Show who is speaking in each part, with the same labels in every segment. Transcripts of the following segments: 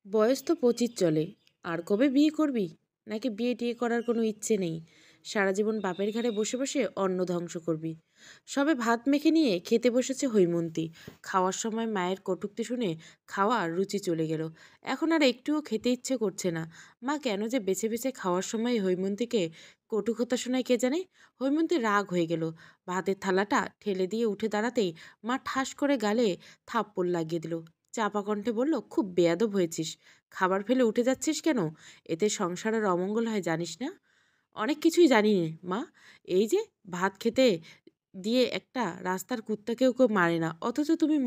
Speaker 1: বয়স তো 25 চলে। আর কবে বিয়ে করবি? নাকি বিয়ে টিয়ে করার কোনো ইচ্ছে নেই? সারা জীবন বাপের ঘাড়ে বসে বসে অন্ন ধ্বংস করবি। সবে ভাত মেখে নিয়ে খেতে বসেছে হৈমন্তী। খাওয়ার সময় মায়ের কটূক্তি শুনে খাওয়ার রুচি চলে গেল। এখন আর একটুও খেতে ইচ্ছে করছে না। মা কেন যে বেছে বেছে খাওয়ার সময় হৈমন্তীকে কটু কথা শোনায় কে জানে। হৈমন্তী রাগ হয়ে গেল। ভাতের থালাটা ঠেলে দিয়ে উঠে দাঁড়াতেই মা ঠাস করে গালে থাপ্পড় লাগিয়ে দিল। চাপা কণ্ঠে বলল, খুব বেয়াদব হয়েছিস। খাবার ফেলে উঠে যাচ্ছিস কেন? এতে সংসারের অমঙ্গল হয় জানিস না? অনেক কিছুই জানি নে মা। এই যে ভাত খেতে দিয়ে একটা রাস্তার কুত্তাকেও কেউ মারে না, অথচ তুমি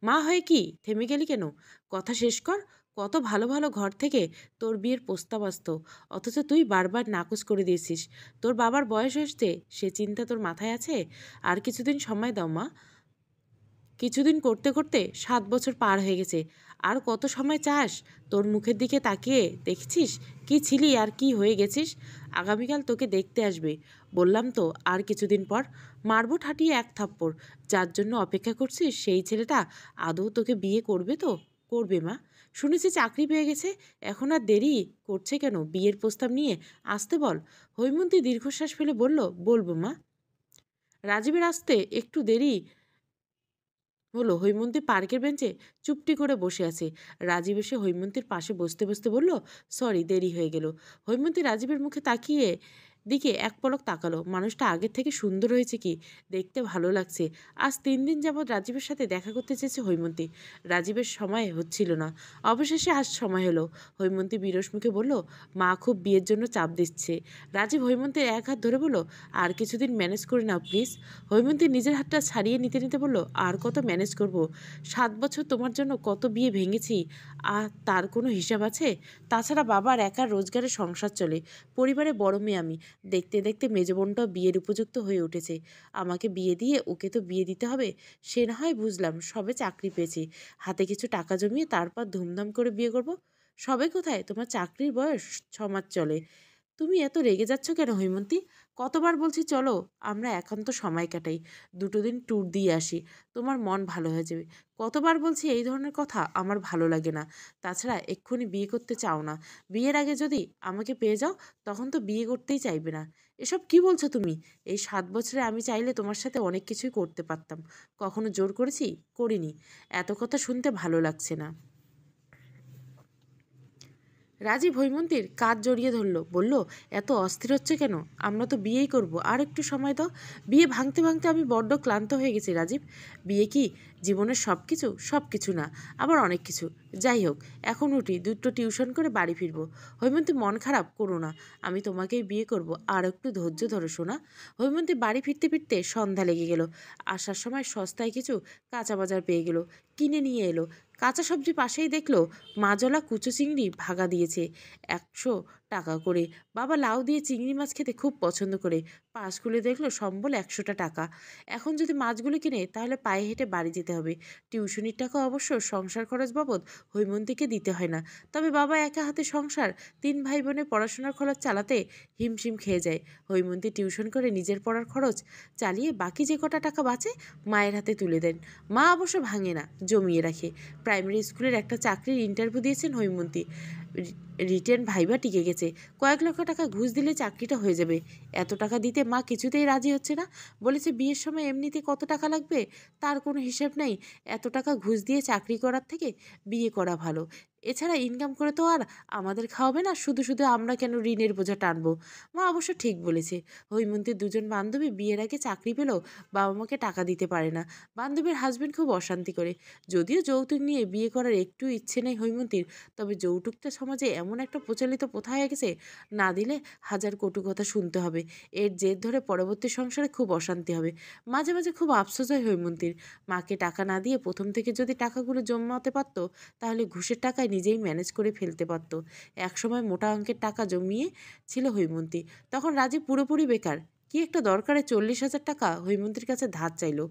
Speaker 1: মা হয়ে কি থেমে গেলি কেন? কথা শেষ কর। কত ভালো ভালো ঘর থেকে তোর বিয়ের প্রস্তাব আসতো, অথচ তুই বারবার নাকচ করে দিয়েছিস। তোর বাবার বয়স হয়েছে, সে চিন্তা তোর মাথায় আছে? আর কিছুদিন সময় দাও মা। কিছুদিন করতে করতে 7 বছর পার হয়ে গেছে। আর কত সময় চাস? তোর মুখের দিকে তাকিয়ে দেখছিস কি ছিলি আর কি হয়ে গেছিস। আগামীকাল তোকে দেখতে আসবে। বললাম তো, আর কিছুদিন পর মারবো ঠাটিয়ে এক থাপ্পড়। যার জন্য অপেক্ষা করছিস সেই ছেলেটা আদৌ তোকে বিয়ে করবে তো? করবে মা। শুনেছি চাকরি পেয়ে গেছে। এখন আর দেরি করছে কেন? বিয়ের প্রস্তাব নিয়ে আসতে বল। হৈমন্তী দীর্ঘশ্বাস ফেলে বলল, বলবো মা। রাজীবের আসতে একটু দেরি হলো। হৈমন্তী পার্কের বেঞ্চে চুপটি করে বসে আছে। রাজীব এসে হৈমন্তীর পাশে বসতে বসতে বলল, সরি দেরি হয়ে গেল। হৈমন্তী রাজীবের মুখে তাকিয়ে দিকে এক পলক তাকালো। মানুষটা আগের থেকে সুন্দর হয়েছে কি, দেখতে ভালো লাগছে। আজ 3 দিন যাবৎ রাজীবের সাথে দেখা করতে চেয়েছে হৈমন্তী। রাজীবের সময় হচ্ছিল না। অবশেষে আজ সময় হলো। হৈমন্তী বিরস মুখে বলল, মা খুব বিয়ের জন্য চাপ দিচ্ছে। রাজীব হৈমন্তীর এক হাত ধরে বলল, আর কিছুদিন ম্যানেজ করে নাও প্লিজ। হৈমন্তী নিজের হাতটা ছাড়িয়ে নিতে নিতে বলল, আর কত ম্যানেজ করব? 7 বছর তোমার জন্য কত বিয়ে ভেঙেছি, আর তার কোনো হিসাব আছে? তাছাড়া বাবার একার রোজগারে সংসার চলে। পরিবারে বড় মেয়ে আমি। দেখতে দেখতে মেজ বোনটাও বিয়ের উপযুক্ত হয়ে উঠেছে। আমাকে বিয়ে দিয়ে ওকে তো বিয়ে দিতে হবে। সে না হয় বুঝলাম, সবে চাকরি পেয়েছি। হাতে কিছু টাকা জমিয়ে তারপর ধুমধাম করে বিয়ে করব। সবে কোথায়, তোমার চাকরির বয়স 6 মাস চলে। তুমি এত রেগে যাচ্ছ কেন হৈমন্তী? কতবার বলছি চলো আমরা একান্ত সময় কাটাই, 2 দিন ট্যুর দিয়ে আসি, তোমার মন ভালো হয়ে যাবে। কতবার বলছি এই ধরনের কথা আমার ভালো লাগে না। তাছাড়া এক্ষুনি বিয়ে করতে চাও না। বিয়ের আগে যদি আমাকে পেয়ে যাও, তখন তো বিয়ে করতেই চাইবে না। এসব কি বলছো তুমি? এই 7 বছরে আমি চাইলে তোমার সাথে অনেক কিছুই করতে পারতাম। কখনো জোর করেছি? করিনি। এত কথা শুনতে ভালো লাগছে না। রাজীব হৈমন্তীর কাঁধ জড়িয়ে ধরল, বলল, এত অস্থির হচ্ছে কেন? আমরা তো বিয়েই করব, আর একটু সময় দাও। বিয়ে ভাঙতে ভাঙতে আমি বড্ড ক্লান্ত হয়ে গেছি রাজীব। বিয়ে কি জীবনের সব কিছু? সব কিছু না, আবার অনেক কিছু। যাই হোক, এখন উঠি, দুটো টিউশন করে বাড়ি ফিরবো। হৈমন্তী মন খারাপ করো না, আমি তোমাকেই বিয়ে করব, আর একটু ধৈর্য ধরো শোনা। হৈমন্তী বাড়ি ফিরতে ফিরতে সন্ধ্যা লেগে গেল। আসার সময় সস্তায় কিছু কাঁচা বাজার পেয়ে গেল, কিনে নিয়ে এলো। কাঁচা সবজি পাশেই দেখলো মাজলা কুচো চিংড়ি ভাগা দিয়েছে 100 টাকা করে। বাবা লাউ দিয়ে চিংড়ি মাছ খেতে খুব পছন্দ করে। পাশ খুলে দেখলো সম্বল 100টা টাকা। এখন যদি মাছগুলো কিনে তাহলে পায়ে হেঁটে বাড়ি যেতে হবে। টিউশনির টাকা অবশ্য সংসার খরচ বাবদ হৈমন্তীকে দিতে হয় না। তবে বাবা একা হাতে সংসার, 3 ভাই বোনের পড়াশোনার খরচ চালাতে হিমশিম খেয়ে যায়। হৈমন্তী টিউশন করে নিজের পড়ার খরচ চালিয়ে বাকি যে কটা টাকা বাঁচে মায়ের হাতে তুলে দেন। মা অবশ্য ভাঙে না, জমিয়ে রাখে। প্রাইমারি স্কুলের একটা চাকরির ইন্টারভিউ দিয়েছেন হৈমন্তী। রিটেন ভাইবা টিকে গেছে। কয়েক লক্ষ টাকা ঘুষ দিলে চাকরিটা হয়ে যাবে। এত টাকা দিতে মা কিছুতেই রাজি হচ্ছে না। বলেছে বিয়ের সময় এমনিতে কত টাকা লাগবে তার কোনো হিসেব নেই। এত টাকা ঘুষ দিয়ে চাকরি করার থেকে বিয়ে করা ভালো। এছাড়া ইনকাম করে তো আর আমাদের খাওয়াবে না, শুধু শুধু আমরা কেন ঋণের বোঝা টানবো। মা অবশ্য ঠিক বলেছে। হৈমন্তীর দুজন বান্ধবী বিয়ের আগে চাকরি পেলেও বাবা মাকে টাকা দিতে পারে না। বান্ধবীর হাজবেন্ড খুব অশান্তি করে। যদিও যৌতুক নিয়ে বিয়ে করার একটু ইচ্ছে নেই হৈমন্তীর, তবে যৌতুকটা সমাজে এমন একটা প্রচলিত প্রথা হয়ে গেছে, না দিলে হাজার কটু কথা শুনতে হবে। এর জেদ ধরে পরবর্তী সংসারে খুব অশান্তি হবে। মাঝে মাঝে খুব আফসোস হয় হৈমন্তীর। মাকে টাকা না দিয়ে প্রথম থেকে যদি টাকাগুলো জমাতে পারত, তাহলে ঘুষের টাকায় নিজেই ম্যানেজ করে ফেলতে পারত। একসময় মোটা অঙ্কের টাকা জমিয়ে ছিল হৈমন্তী। তখন রাজীব পুরোপুরি বেকার। কি একটা দরকারে 40,000 টাকা হৈমন্তীর কাছে ধার চাইলো।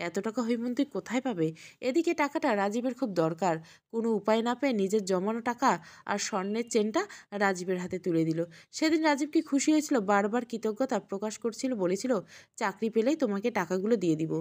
Speaker 1: এত টাকা হৈমন্তী কোথায় পাবে? এদিকে টাকাটা রাজীবের খুব দরকার। কোনো উপায় না পেয়ে নিজের জমানো টাকা আর স্বর্ণের চেনটা রাজীবের হাতে তুলে দিল। সেদিন রাজীব কি খুশি হয়েছিল, বারবার কৃতজ্ঞতা প্রকাশ করছিল, বলেছিল চাকরি পেলেই তোমাকে টাকাগুলো দিয়ে দিব।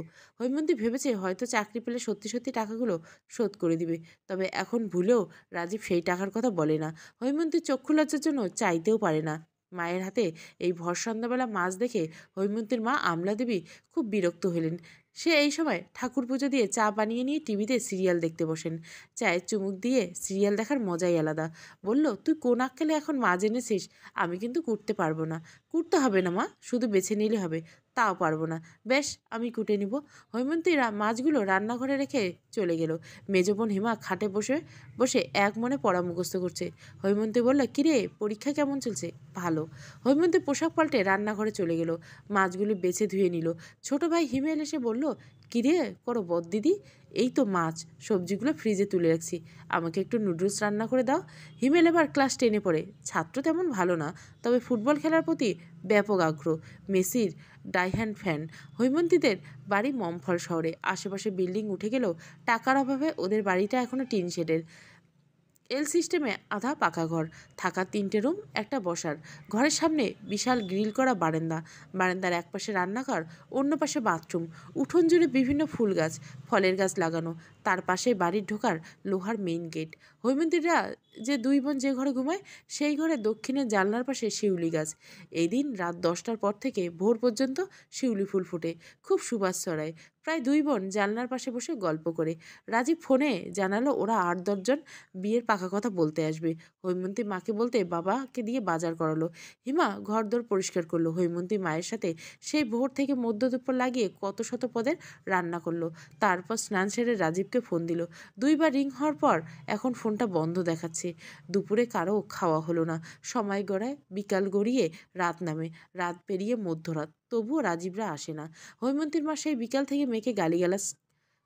Speaker 1: হৈমন্তী ভেবেছে হয়তো চাকরি পেলে সত্যি সত্যি টাকাগুলো শোধ করে দিবে। তবে এখন ভুলেও রাজীব সেই টাকার কথা বলে না। হৈমন্তী চক্ষু লজ্জার জন্য চাইতেও পারে না। মায়ের হাতে এই ভর সন্ধ্যাবেলা মাছ দেখে হৈমন্তীর মা আমলা দেবী খুব বিরক্ত হলেন। সে এই সময় ঠাকুর পুজো দিয়ে চা বানিয়ে নিয়ে টিভিতে সিরিয়াল দেখতে বসেন। চায়ে চুমুক দিয়ে সিরিয়াল দেখার মজাই আলাদা। বলল, তুই কোন আক্কেলে এখন মাছ এনেছিস? আমি কিন্তু কুটতে পারবো না। কুটতে হবে না মা, শুধু বেছে নিলে হবে। তাও পারবো না। বেশ, আমি কুটে নিব। হৈমন্তী মাছগুলো রান্নাঘরে রেখে চলে গেল। মেজবোন হিমা খাটে বসে বসে এক মনে পড়া মুখস্থ করছে। হৈমন্তী বলল, কিরে, পরীক্ষা কেমন চলছে? ভালো। হৈমন্তী পোশাক পাল্টে রান্নাঘরে চলে গেল। মাছগুলি বেছে ধুয়ে নিল। ছোট ভাই হিমেল এসে বলল, কিরে করো বদ দিদি? এই তো মাছ, সবজিগুলো ফ্রিজে তুলে রাখছি, আমাকে একটু নুডলস রান্না করে দাও। হিমেল এবার ক্লাস 10-এ পড়ে। ছাত্র তেমন ভালো না, তবে ফুটবল খেলার প্রতি ব্যাপক আগ্রহ। মেসির ডাইহ্যান্ড ফ্যান। হৈমন্তীদের বাড়ি মমফল শহরে। আশেপাশে বিল্ডিং উঠে গেলেও টাকার অভাবে ওদের বাড়িটা এখনও টিন শেডের। এল সিস্টেমে আধা পাকা ঘর, থাকা 3টে রুম, একটা বসার। ঘরের সামনে বিশাল গ্রিল করা বারান্দা। বারান্দার এক পাশে রান্নাঘর, অন্য পাশে বাথরুম। উঠোন জুড়ে বিভিন্ন ফুল গাছ, ফলের গাছ লাগানো। তার পাশে বাড়ির ঢোকার লোহার মেইন গেট। হৈমন্তীরা যে 2 বোন যে ঘরে ঘুমায়, সেই ঘরে দক্ষিণের জানলার পাশে শিউলি গাছ। এই দিন রাত 10টার পর থেকে ভোর পর্যন্ত শিউলি ফুল ফোটে, খুব সুবাস ছড়ায়। প্রায় 2 বোন জানলার পাশে বসে গল্প করে। রাজীব ফোনে জানালো ওরা 8-10 জন বিয়ের পাকা কথা বলতে আসবে। হৈমন্তী মাকে বলতে বাবাকে দিয়ে বাজার করালো। হিমা ঘরদোর পরিষ্কার করলো। হৈমন্তী মায়ের সাথে সেই ভোর থেকে মধ্য দুপুর লাগিয়ে কত শত পদের রান্না করলো। তারপর স্নান সেরে রাজীবকে ফোন দিল। 2বার রিং হওয়ার পর এখন ফোনটা বন্ধ দেখাচ্ছে। দুপুরে কারো খাওয়া হলো না। সময় গড়ায়, বিকাল গড়িয়ে রাত নামে, রাত পেরিয়ে মধ্যরাত, তবুও রাজীবরা আসে না। হৈমন্তীর মা সেই বিকাল থেকে মেয়েকে গালিগালাজ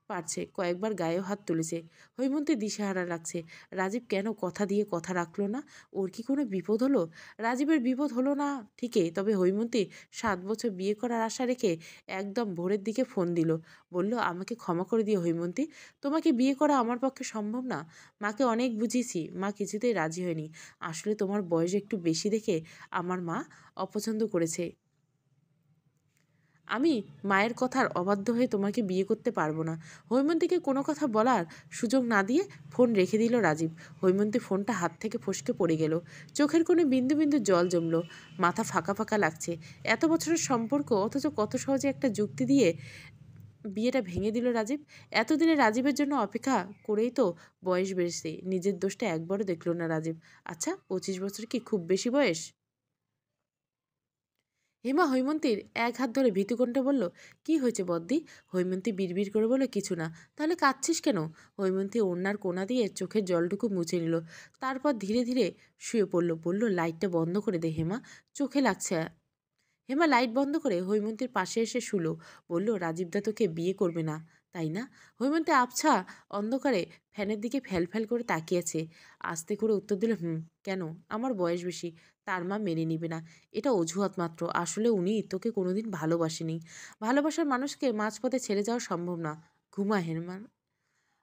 Speaker 1: পারছে, কয়েকবার গায়েও হাত তুলেছে। হৈমন্তী দিশেহারা লাগছে। রাজীব কেন কথা দিয়ে কথা রাখলো না? ওর কি কোনো বিপদ হলো? রাজীবের বিপদ হলো না ঠিকই, তবে হৈমন্তী 7 বছর বিয়ে করার আশা রেখে একদম ভোরের দিকে ফোন দিল। বলল, আমাকে ক্ষমা করে দিও হৈমন্তী, তোমাকে বিয়ে করা আমার পক্ষে সম্ভব না। মাকে অনেক বুঝিয়েছি, মা কিছুতেই রাজি হয়নি। আসলে তোমার বয়স একটু বেশি দেখে আমার মা অপছন্দ করেছে। আমি মায়ের কথার অবাধ্য হয়ে তোমাকে বিয়ে করতে পারবো না। হৈমন্তীকে কোনো কথা বলার সুযোগ না দিয়ে ফোন রেখে দিল রাজীব। হৈমন্তী ফোনটা হাত থেকে ফসকে পড়ে গেল। চোখের কোণে বিন্দু বিন্দু জল জমলো। মাথা ফাঁকা ফাঁকা লাগছে। এত বছরের সম্পর্ক, অথচ কত সহজে একটা যুক্তি দিয়ে বিয়েটা ভেঙে দিল রাজীব। এতদিনে রাজীবের জন্য অপেক্ষা করেই তো বয়স বেড়েছে। নিজের দোষটা একবারও দেখল না রাজীব। আচ্ছা, 25 বছর কি খুব বেশি বয়স? হেমা হৈমন্তীর এক হাত ধরে ভীতুকণ্ঠে বলল, কি হয়েছে বদ্দি? হৈমন্তী বিড়বিড় করে বলল, কিছু না। তাহলে কাঁদছিস কেন? হৈমন্তী ওড়নার কোনা দিয়ে চোখের জলটুকু মুছে নিল। তারপর ধীরে ধীরে শুয়ে পড়ল। বলল, লাইটটা বন্ধ করে দে হেমা, চোখে লাগছে। হেমা লাইট বন্ধ করে হৈমন্তীর পাশে এসে শুলো। বলল, রাজীবদা তোকে বিয়ে করবে না, তাই না? হৈমন্তী আবছা অন্ধকারে ফ্যানের দিকে ফ্যাল ফ্যাল করে তাকিয়েছে। আস্তে করে উত্তর দিল, হুম। কেন? আমার বয়স বেশি, তার মা মেনে নিবে না। এটা অজুহাত মাত্র। আসলে উনি তোকে কোনোদিন ভালোবাসেনি। ভালোবাসার মানুষকে মাঝপথে ছেড়ে যাওয়া সম্ভব না। ঘুমা হেমা,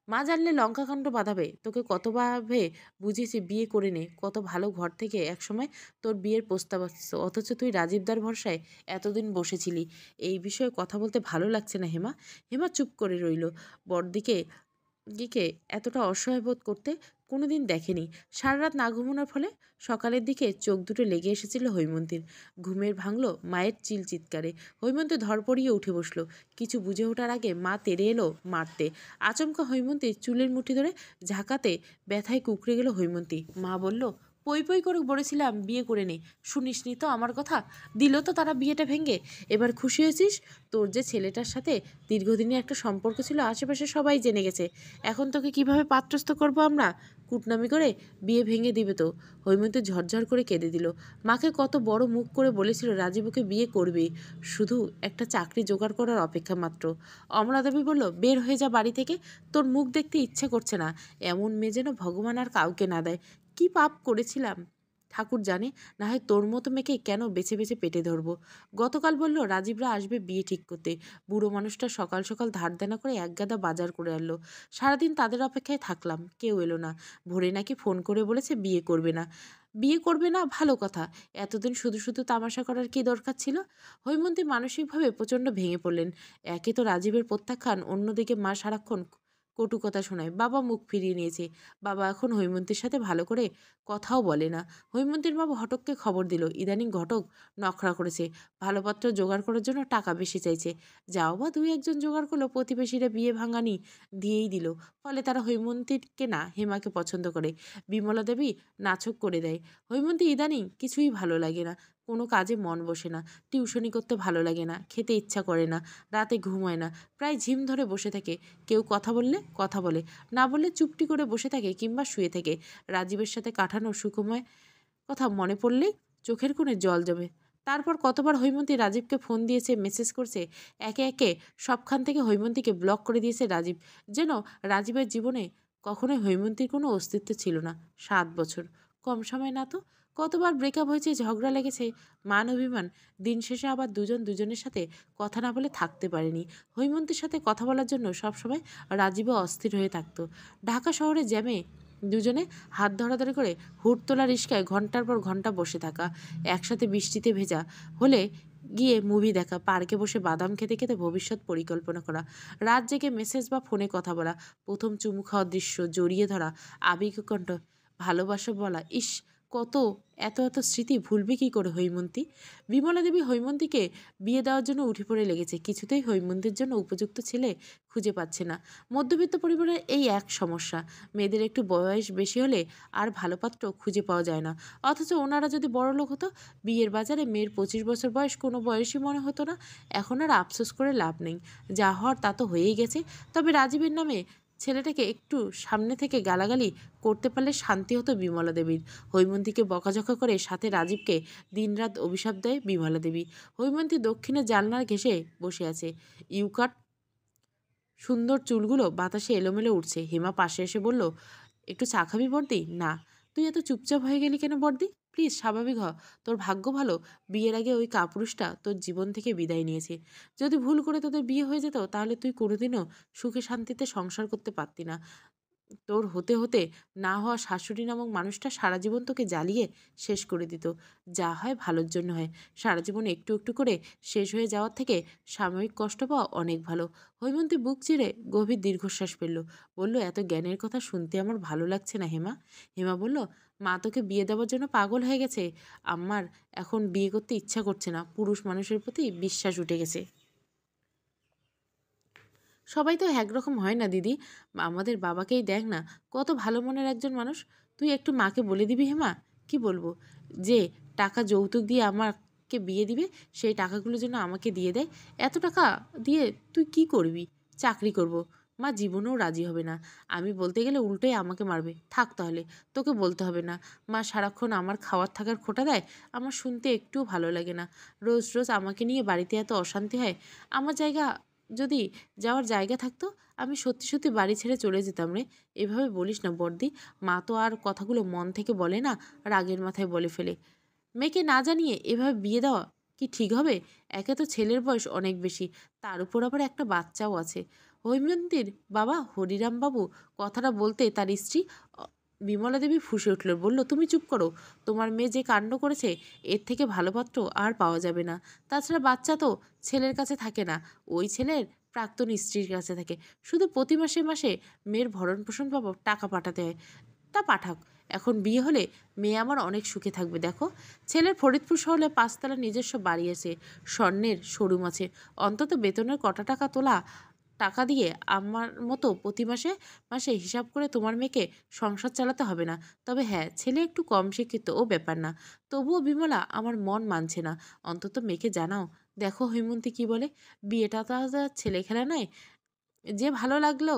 Speaker 1: মা জানলে লঙ্কাকাণ্ড বাঁধাবে। তোকে কতভাবে বুঝিয়েছি বিয়ে করে নে, কত ভালো ঘর থেকে একসময় তোর বিয়ের প্রস্তাব আসছে, অথচ তুই রাজীবদার ভরসায় এতদিন বসেছিলি। এই বিষয়ে কথা বলতে ভালো লাগছে না হেমা। হেমা চুপ করে রইল। বড়দিকে দিকে এতটা অসহায় বোধ করতে কোনোদিন দেখেনি। সারা রাত না ঘুমানোর ফলে সকালের দিকে চোখ দুটো লেগে এসেছিল হৈমন্তীর। ঘুমের ভাঙল মায়ের চিৎকারে। হৈমন্তী ধরপড়িয়ে উঠে বসলো। কিছু বুঝে ওঠার আগে মা তেড়ে এলো মারতে। আচমকা হৈমন্তীর চুলের মুঠি ধরে ঝাঁকাতে ব্যথায় কুঁকড়ে গেল হৈমন্তী। মা বলল, পই পই করে বলেছিলাম বিয়ে করে নে, শুনিসনি তো আমার কথা? দিল তো তারা বিয়েটা ভেঙে। এবার খুশি হয়েছিস? তোর যে ছেলেটার সাথে দীর্ঘদিনের একটা সম্পর্ক ছিল, আশেপাশে সবাই জেনে গেছে। এখন তোকে কিভাবে পাত্রস্থ করব আমরা? কুটনামি করে বিয়ে ভেঙে দিবে তো। হৈমন্তী ঝরঝর করে কেঁদে দিল। মাকে কত বড় মুখ করে বলেছিল রাজীবকে বিয়ে করবে, শুধু একটা চাকরি জোগাড় করার অপেক্ষা মাত্র। অমলা দেবী বলল, বের হয়ে যা বাড়ি থেকে, তোর মুখ দেখতে ইচ্ছে করছে না। এমন মেয়ে যেন ভগবান আর কাউকে না দেয়। কি পাপ করেছিলাম? ঠাকুর জানে, না হয় তোর মতো মেয়েকে কেন বেছে বেছে পেটে ধরবো। গতকাল বলল রাজীবরা আসবে বিয়ে ঠিক করতে। বুড়ো মানুষটা সকাল সকাল ধার দেনা করে একগাদা বাজার করে আনলো। সারাদিন তাদের অপেক্ষায় থাকলাম, কেউ এলো না। ভোরে নাকি ফোন করে বলেছে বিয়ে করবে না। বিয়ে করবে না, ভালো কথা। এতদিন শুধু শুধু তামাশা করার কি দরকার ছিল? হৈমন্তী মানসিকভাবে প্রচণ্ড ভেঙে পড়লেন। একে তো রাজীবের প্রত্যাখ্যান, অন্যদিকে মা সারাক্ষণ কটু কথা শোনায়। বাবা মুখ ফিরিয়ে নিয়েছে। বাবা এখন হৈমন্তীর সাথে ভালো করে কথাও বলে না। হৈমন্তীর বাবা ঘটককে খবর দিল, ইদানিং ঘটক নখরা করেছে, ভালো পাত্র জোগাড় করার জন্য টাকা বেশি চাইছে। যাও বা দুই একজন জোগাড় করলো, প্রতিবেশীরা বিয়ে ভাঙানি দিয়েই দিল। ফলে তারা হৈমন্তীকে না, হেমাকে পছন্দ করে। বিমলা দেবী নাছক করে দেয়। হৈমন্তী ইদানিং কিছুই ভালো লাগে না, কোনো কাজে মন বসে না, টিউশনি করতে ভালো লাগে না, খেতে ইচ্ছা করে না, রাতে ঘুম হয় না, প্রায় ঝিম ধরে বসে থাকে। কেউ কথা বললে কথা বলে, না বললে চুপটি করে বসে থাকে কিংবা শুয়ে থাকে। রাজীবের সাথে কাটানো সুখময় কথা মনে পড়লেই চোখের কোণে জল জমে। তারপর কতবার হৈমন্তী রাজীবকে ফোন দিয়েছে, মেসেজ করছে। একে একে সবখান থেকে হৈমন্তীকে ব্লক করে দিয়েছে রাজীব। যেন রাজীবের জীবনে কখনোই হৈমন্তীর কোনো অস্তিত্ব ছিল না। 7 বছর কম সময় না তো। কতবার ব্রেকআপ হয়েছে, ঝগড়া লেগেছে, মান অভিমান। দিন শেষে আবার দুজন দুজনের সাথে কথা না বলে থাকতে পারেনি। হৈমন্তীর সাথে কথা বলার জন্য সবসময় রাজীবও অস্থির হয়ে থাকতো। ঢাকা শহরে জ্যামে দুজনে হাত ধরাধরি করে হুট তোলা রিস্কায় ঘন্টার পর ঘন্টা বসে থাকা, একসাথে বৃষ্টিতে ভেজা হলে গিয়ে মুভি দেখা, পার্কে বসে বাদাম খেতে খেতে ভবিষ্যৎ পরিকল্পনা করা, রাত জেগে মেসেজ বা ফোনে কথা বলা, প্রথম চুমু খাওয়ার দৃশ্য, জড়িয়ে ধরা, আবেগকণ্ঠ ভালোবাসা বলা। ইস, কত এত এত স্মৃতি ভুলবে কী করে হৈমন্তী? বিমলা দেবী হৈমন্তীকে বিয়ে দেওয়ার জন্য উঠে পড়ে লেগেছে। কিছুতেই হৈমন্তীর জন্য উপযুক্ত ছেলে খুঁজে পাচ্ছে না। মধ্যবিত্ত পরিবারের এই এক সমস্যা, মেয়েদের একটু বয়স বেশি হলে আর ভালো পাত্র খুঁজে পাওয়া যায় না। অথচ ওনারা যদি বড়লোক হতো, বিয়ের বাজারে মেয়ের 25 বছর বয়স কোনো বয়সই মনে হতো না। এখন আর আফসোস করে লাভ নেই, যা হওয়ার তা তো হয়েই গেছে। তবে রাজীবের নামে ছেলেটাকে একটু সামনে থেকে গালাগালি করতে পারলে শান্তি হতো বিমলা দেবীর। হৈমন্তীকে বকাঝকা করে সাথে রাজীবকে দিনরাত অভিশাপ দেয় বিমলা দেবী। হৈমন্তী দক্ষিণে জানলার ঘেঁষে বসে আছে। ইউকাট সুন্দর চুলগুলো বাতাসে এলোমেলো উঠছে। হেমা পাশে এসে বলল, একটু চা খাবি বর্দি? না। তুই এত চুপচাপ হয়ে গেলি কেন বর্দি? প্লিজ স্বাভাবিক হ। তোর ভাগ্য ভালো, বিয়ের আগে ওই কাপুরুষটা তোর জীবন থেকে বিদায় নিয়েছে। যদি ভুল করে তোদের বিয়ে হয়ে যেত, তাহলে তুই কোনোদিনও সুখে শান্তিতে সংসার করতে পারতি না। তোর হতে হতে না হওয়া শাশুড়ি নামক মানুষটা সারা জীবন তোকে জ্বালিয়ে শেষ করে দিত। যা হয় ভালোর জন্য হয়। সারা জীবন একটু একটু করে শেষ হয়ে যাওয়ার থেকে সাময়িক কষ্ট পাওয়া অনেক ভালো। হৈমন্তী বুক চিরে গভীর দীর্ঘশ্বাস ফেলল। বলল, এত জ্ঞানের কথা শুনতে আমার ভালো লাগছে না হেমা। হেমা বলল, মা তোকে বিয়ে দেওয়ার জন্য পাগল হয়ে গেছে। আমার এখন বিয়ে করতে ইচ্ছা করছে না। পুরুষ মানুষের প্রতি বিশ্বাস উঠে গেছে। সবাই তো একরকম হয় না দিদি। আমাদের বাবাকেই দেখ না, কত ভালো মনের একজন মানুষ। তুই একটু মাকে বলে দিবি হেমা? কি বলবো? যে টাকা যৌতুক দিয়ে আমাকে বিয়ে দিবে, সেই টাকাগুলো যেন আমাকে দিয়ে দেয়। এত টাকা দিয়ে তুই কি করবি? চাকরি করব। মা জীবনেও রাজি হবে না। আমি বলতে গেলে উল্টোই আমাকে মারবে। থাক তাহলে, তোকে বলতে হবে না। মা সারাক্ষণ আমার খাওয়ার থাকার খোটা দেয়, আমার শুনতে একটুও ভালো লাগে না। রোজ রোজ আমাকে নিয়ে বাড়িতে এত অশান্তি হয়। আমার জায়গা যদি যাওয়ার জায়গা থাকতো, আমি সত্যি সত্যি বাড়ি ছেড়ে চলে যেতাম রে। এভাবে বলিস না বড়দি। মা তো আর কথাগুলো মন থেকে বলে না, রাগের মাথায় বলে ফেলে। মেয়েকে না জানিয়ে এভাবে বিয়ে দেওয়া কি ঠিক হবে? একে তো ছেলের বয়স অনেক বেশি, তার উপর আবার একটা বাচ্চাও আছে। হৈমন্তীর বাবা হরিরাম বাবু কথাটা বলতে তার স্ত্রী বিমলা দেবী ফুঁসে উঠল, বলল, তুমি চুপ করো। তোমার মেয়ে যে কাণ্ড করেছে, এর থেকে ভালো পাত্র আর পাওয়া যাবে না। তাছাড়া বাচ্চা তো ছেলের কাছে থাকে না, ওই ছেলের প্রাক্তন স্ত্রীর কাছে থাকে। শুধু প্রতি মাসে মাসে মেয়ের ভরণ পোষণ পাবো, টাকা পাঠাতে হয়। তা পাঠাক। এখন বিয়ে হলে মেয়ে আমার অনেক সুখে থাকবে। দেখো, ছেলের ফরিদপুর শহরে 5 তলা নিজস্ব বাড়ি আছে, স্বর্ণের শোরুম আছে। অন্তত বেতনের কটা টাকা তোলা টাকা দিয়ে আমার মতো প্রতি মাসে মাসে হিসাব করে তোমার মেয়েকে সংসার চালাতে হবে না। তবে হ্যাঁ, ছেলে একটু কম শিক্ষিত, ও ব্যাপার না। তবুও বিমলা, আমার মন মানছে না। অন্তত মেয়েকে জানাও। দেখো হৈমন্তী কি বলে। বিয়েটা তো আর ছেলে খেলা নয় যে ভালো লাগলো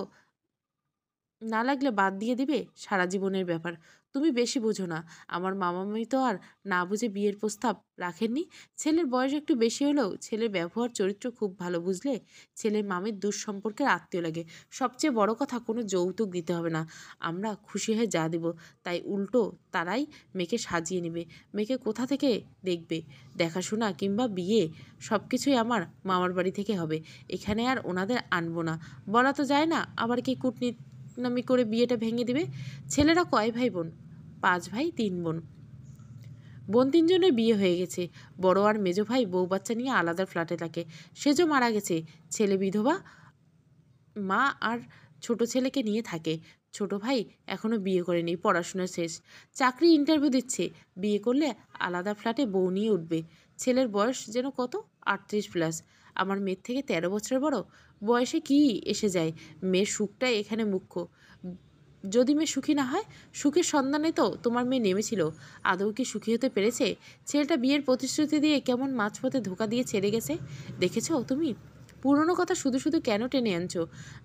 Speaker 1: না লাগলে বাদ দিয়ে দিবে, সারা জীবনের ব্যাপার। তুমি বেশি বোঝো না। আমার মামামণি তো আর না বুঝে বিয়ের প্রস্তাব রাখেননি। ছেলের বয়স একটু বেশি হলেও ছেলের ব্যবহার চরিত্র খুব ভালো, বুঝলে? ছেলের মামির দূর সম্পর্কের আত্মীয় লাগে। সবচেয়ে বড় কথা, কোনো যৌতুক দিতে হবে না। আমরা খুশি হয়ে যা দিব তাই উল্টো তারাই মেয়েকে সাজিয়ে নেবে। মেয়েকে কোথা থেকে দেখবে? দেখাশোনা কিংবা বিয়ে সব কিছুই আমার মামার বাড়ি থেকে হবে। এখানে আর ওনাদের আনবো না। বলা তো যায় না, আবার কি নামি করে বিয়েটা ভেঙে দিবে। ছেলেরা কয় ভাই বোন? 5 ভাই 3 বোন। বোন 3 জনের বিয়ে হয়ে গেছে। বড় আর মেজো ভাই বউ বাচ্চা নিয়ে আলাদা ফ্ল্যাটে থাকে। সেজো মারা গেছে। ছেলে বিধবা, মা আর ছোট ছেলেকে নিয়ে থাকে। ছোট ভাই এখনো বিয়ে করেনি, পড়াশোনা শেষ, চাকরি ইন্টারভিউ দিচ্ছে। বিয়ে করলে আলাদা ফ্ল্যাটে বউ নিয়ে উঠবে। ছেলের বয়স যেন কত, 38 প্লাস। আমার মেয়ের থেকে 13 বছরের বড়। বয়সে কি এসে যায়, মেয়ের সুখটাই এখানে মুখ্য। যদি মেয়ে সুখী না হয়, সুখের সন্ধানে তো তোমার মেয়ে নেমেছিল। আদৌ কি সুখী হতে পেরেছে? ছেলেটা বিয়ের প্রতিশ্রুতি দিয়ে কেমন মাঝপথে ধোকা দিয়ে ছেড়ে গেছে, দেখেছো তুমি? পুরনো কথা শুধু শুধু কেন টেনে আনছো?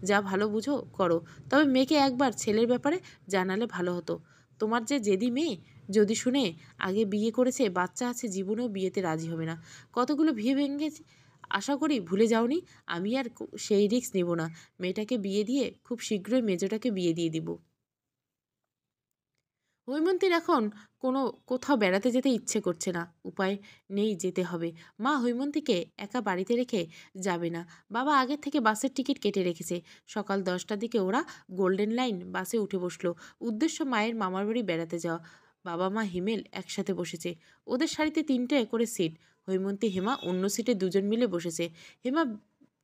Speaker 1: যা ভালো বুঝো করো। তবে মেয়েকে একবার ছেলের ব্যাপারে জানালে ভালো হতো। তোমার যে জেদি মেয়ে, যদি শুনে আগে বিয়ে করেছে, বাচ্চা আছে, জীবনেও বিয়েতে রাজি হবে না। কতগুলো বিয়ে ভেঙেছে, আশা করি ভুলে যাওনি। আমি আর সেই রিস্ক নেব না। মেয়েটাকে বিয়ে দিয়ে খুব শীঘ্রই মেজোটাকে বিয়ে দিয়ে দিব। হৈমন্তীর এখন কোথাও বেড়াতে যেতে ইচ্ছে করছে না। উপায় নেই, যেতে হবে। মা হৈমন্তীকে একা বাড়িতে রেখে যাবে না। বাবা আগের থেকে বাসের টিকিট কেটে রেখেছে। সকাল 10টার দিকে ওরা গোল্ডেন লাইন বাসে উঠে বসলো। উদ্দেশ্য মায়ের মামার বাড়ি বেড়াতে যাওয়া। বাবা মা হিমেল একসাথে বসেছে। ওদের সারিতে 3টে করে সিট। হৈমন্তী হেমা অন্য সিটে দুজন মিলে বসেছে। হেমা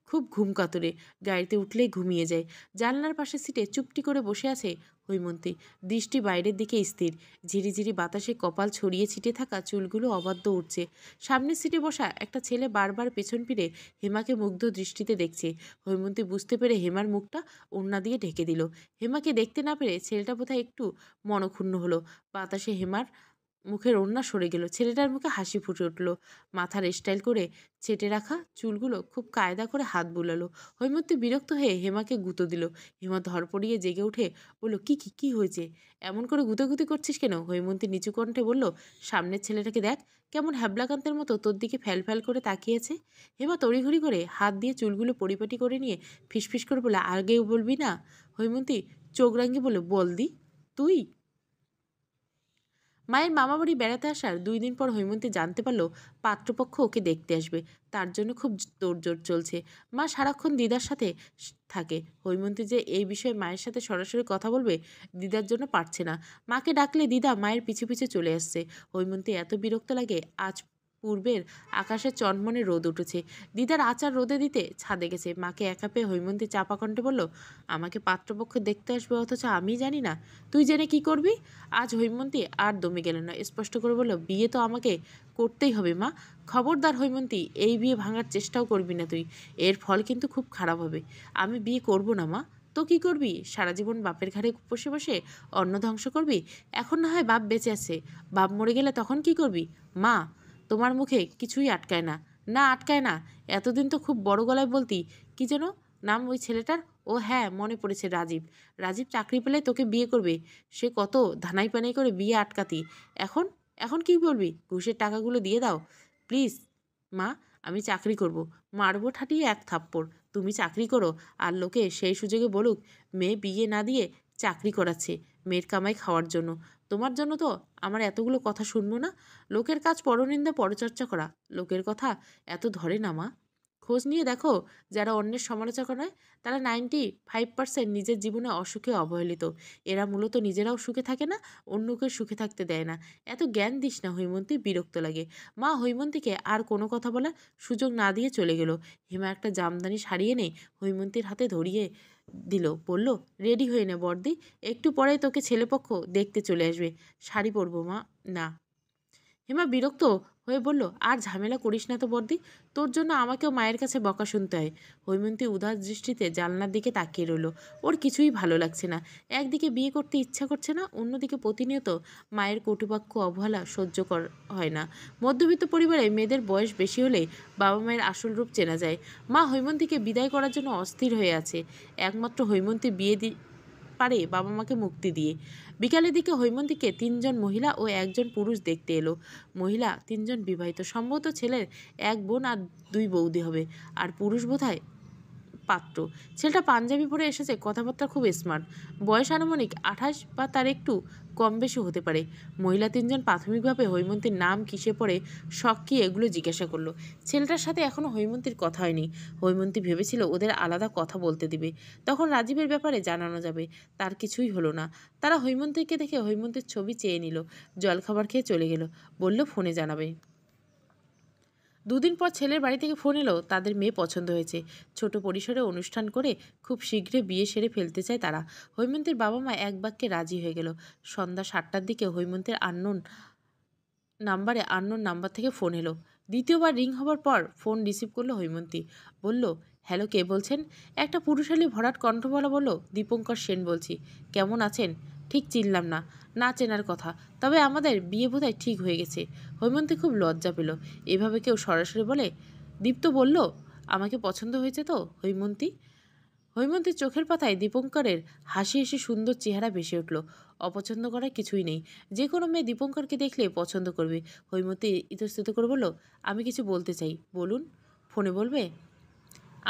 Speaker 1: খুব ঘুম কাতুরে, গাড়িতে উঠলেই ঘুমিয়ে যায়। জানলার পাশে সিটে চুপটি করে বসে আছে হৈমন্তী, দৃষ্টি বাইরের দিকে স্থির। ঝিরিঝিরি বাতাসে কপাল ছড়িয়ে ছিটে থাকা চুলগুলো অবাধ্য উঠছে। সামনের সিটে বসা একটা ছেলে বারবার পেছন ফিরে হেমাকে মুগ্ধ দৃষ্টিতে দেখছে। হৈমন্তী বুঝতে পেরে হেমার মুখটা ওড়না দিয়ে ঢেকে দিল। হেমাকে দেখতে না পেরে ছেলেটা বোধহয় একটু মনক্ষুণ্ণ হলো। বাতাসে হেমার মুখের ওড়না সরে গেল। ছেলেটার মুখে হাসি ফুটে উঠল। মাথার স্টাইল করে ছেটে রাখা চুলগুলো খুব কায়দা করে হাত বুলালো। হৈমন্তী বিরক্ত হয়ে হেমাকে গুঁতো দিল। হেমা ধরপড়িয়ে জেগে উঠে বলল, কি কি কি হয়েছে? এমন করে গুঁতোগুতি করছিস কেন? হৈমন্তী নিচু কণ্ঠে বলল, সামনের ছেলেটাকে দেখ, কেমন হ্যাবলাকান্তের মতো তোর দিকে ফ্যাল ফ্যাল করে তাকিয়েছে। হেমা তড়িঘড়ি করে হাত দিয়ে চুলগুলো পরিপাটি করে নিয়ে ফিসফিস করে বলে, আগেও বলবি না? হৈমন্তী চোখ রাঙিয়ে বলে, বল দি তুই। মায়ের মামাবাড়ি বেড়াতে আসার 2 দিন পর হৈমন্তী জানতে পারল পাত্রপক্ষ ওকে দেখতে আসবে। তার জন্য খুব তোড়জোড় চলছে। মা সারাক্ষণ দিদার সাথে থাকে। হৈমন্তী যে এই বিষয়ে মায়ের সাথে সরাসরি কথা বলবে, দিদার জন্য পারছে না। মাকে ডাকলে দিদা মায়ের পিছু পিছু চলে আসছে। হৈমন্তী এত বিরক্ত লাগে, আজ পূর্বের আকাশে চনমনে রোদ উঠেছে। দিদার আচার রোদে দিতে ছাদে গেছে। মাকে একা পেয়ে হৈমন্তী চাপা কণ্ঠে বলল, আমাকে পাত্রপক্ষ দেখতে আসবে অথচ আমি জানি না? তুই জেনে কি করবি? আজ হৈমন্তী আর দমে গেল না, স্পষ্ট করে বলল, বিয়ে তো আমাকে করতেই হবে মা। খবরদার হৈমন্তী, এই বিয়ে ভাঙার চেষ্টাও করবি না তুই। এর ফল কিন্তু খুব খারাপ হবে। আমি বিয়ে করব না মা। তো কি করবি? সারা জীবন বাপের ঘাড়ে বসে বসে অন্ন ধ্বংস করবি? এখন না হয় বাপ বেঁচে আছে, বাপ মরে গেলে তখন কি করবি? মা, তোমার মুখে কিছুই আটকায় না। না আটকায় না? এতদিন তো খুব বড় গলায় বলতি। কি যেন নাম ওই ছেলেটার? ও হ্যাঁ, মনে পড়েছে, রাজীব। রাজীব চাকরি পেলে তোকে বিয়ে করবে। সে কত ধানাই পানাই করে বিয়ে আটকাতি। এখন এখন কি বলবি? ঘুষের টাকাগুলো দিয়ে দাও প্লিজ। মা, আমি চাকরি করব। মারবো ঠাটিয়ে এক থাপ্পড়। তুমি চাকরি করো, আর লোকে সেই সুযোগে বলুক মেয়ে বিয়ে না দিয়ে চাকরি করাচ্ছে মেয়ের কামাই খাওয়ার জন্য। তোমার জন্য তো আমার এতগুলো কথা শুনবো না। লোকের কাজ পরনিন্দা পরচর্চা করা। লোকের কথা এত ধরে না মা। খোঁজ নিয়ে দেখো, যারা অন্যের সমালোচনা করে তারা 95% নিজের জীবনে অসুখে অবহেলিত। এরা মূলত নিজেরাও সুখে থাকে না, অন্যকে সুখে থাকতে দেয় না। এত জ্ঞান দিস না হৈমন্তী, বিরক্ত লাগে। মা হৈমন্তীকে আর কোনো কথা বলার সুযোগ না দিয়ে চলে গেল। হেমা একটা জামদানি শাড়ি এনে হৈমন্তীর হাতে ধরিয়ে দিল, বলল, রেডি হয়ে নে বর্দি, একটু পরে তোকে ছেলেপক্ষ দেখতে চলে আসবে। শাড়ি পরবো মা। না। হেমা বিরক্ত হয়ে বলল, আর ঝামেলা করিস না তো বর্দি, তোর জন্য আমাকেও মায়ের কাছে বকা শুনতে হয়। হৈমন্তী উদাস দৃষ্টিতে জানলার দিকে তাকিয়ে রইল। ওর কিছুই ভালো লাগছে না। একদিকে বিয়ে করতে ইচ্ছা করছে না, অন্যদিকে প্রতিনিয়ত মায়ের কটুবাক্য অবহেলা সহ্য হয় না। মধ্যবিত্ত পরিবারে মেয়েদের বয়স বেশি হলেই বাবা মায়ের আসল রূপ চেনা যায়। মা হৈমন্তীকে বিদায় করার জন্য অস্থির হয়ে আছে। একমাত্র হৈমন্তী পারে বাবা মাকে মুক্তি দিয়ে। বিকালের দিকে হৈমন্তীকে 3জন মহিলা ও 1জন পুরুষ দেখতে এলো। মহিলা 3জন বিবাহিত, সম্ভবত ছেলের 1 বোন আর 2 বৌদি হবে, আর পুরুষ বোধহয় পাত্র। ছেলেটা পাঞ্জাবি পরে এসেছে, কথাবার্তা খুব স্মার্ট, বয়স আনুমানিক 28 বা তার একটু কম বেশি হতে পারে। মহিলা 3জন প্রাথমিকভাবে হৈমন্তীর নাম, কিসে পড়ে, শখ কী, এগুলো জিজ্ঞাসা করলো। ছেলেটার সাথে এখনও হৈমন্তীর কথা হয়নি। হৈমন্তী ভেবেছিল ওদের আলাদা কথা বলতে দিবে, তখন রাজীবের ব্যাপারে জানানো যাবে। তার কিছুই হলো না। তারা হৈমন্তীকে দেখে হৈমন্তীর ছবি চেয়ে নিল, জলখাবার খেয়ে চলে গেল, বলল ফোনে জানাবে। 2 দিন পর ছেলের বাড়ি থেকে ফোন এলো, তাদের মেয়ে পছন্দ হয়েছে, ছোট পরিসরে অনুষ্ঠান করে খুব শীঘ্রই বিয়ে সেরে ফেলতে চায় তারা। হৈমন্তীর বাবা মা এক বাক্যে রাজি হয়ে গেল। সন্ধ্যা 7টার দিকে হৈমন্তীর আননোন নাম্বার থেকে ফোন এলো। দ্বিতীয়বার রিং হবার পর ফোন রিসিভ করলো হৈমন্তী। বলল, হ্যালো, কে বলছেন? একটা পুরুষালী ভরাট কণ্ঠওয়ালা বলল, দীপঙ্কর সেন বলছি। কেমন আছেন? ঠিক চিনলাম না। না চেনার কথা, তবে আমাদের বিয়ে বোধহয় ঠিক হয়ে গেছে। হৈমন্তী খুব লজ্জা পেল। এভাবে কেউ সরাসরি বলে? দীপ্ত বলল, আমাকে পছন্দ হয়েছে তো হৈমন্তী? হৈমন্তীর চোখের পাতায় দীপঙ্করের হাসি এসে সুন্দর চেহারা ভেসে উঠল। অপছন্দ করার কিছুই নেই, যে কোনো মেয়ে দীপঙ্করকে দেখলে পছন্দ করবে। হৈমন্তী ইতস্তত করে বলল, আমি কিছু বলতে চাই। বলুন। ফোনে বলবে?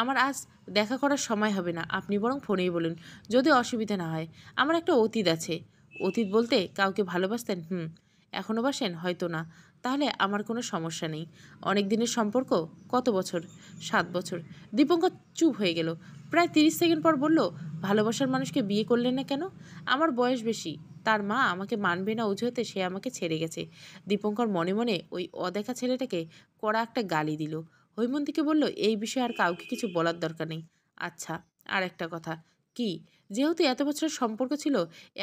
Speaker 1: আমার আজ দেখা করার সময় হবে না, আপনি বরং ফোনেই বলুন, যদি অসুবিধা না হয়। আমার একটা অতীত আছে। অতীত বলতে কাউকে ভালোবাসতেন? এখনও বাসেন? হয়তো না। তাহলে আমার কোনো সমস্যা নেই। অনেক দিনের সম্পর্ক? কত বছর? 7 বছর। দীপঙ্কর চুপ হয়ে গেল। প্রায় 30 সেকেন্ড পর বলল, ভালোবাসার মানুষকে বিয়ে করলেন না কেন? আমার বয়স বেশি, তার মা আমাকে মানবে না অজুহাতে সে আমাকে ছেড়ে গেছে। দীপঙ্কর মনে মনে ওই অদেখা ছেলেটাকে কড়া একটা গালি দিল। হৈমন্তীকে বলল, এই বিষয়ে আর কাউকে কিছু বলার দরকার নেই। আচ্ছা, আর একটা কথা। কি? যেহেতু এত বছরের সম্পর্ক ছিল,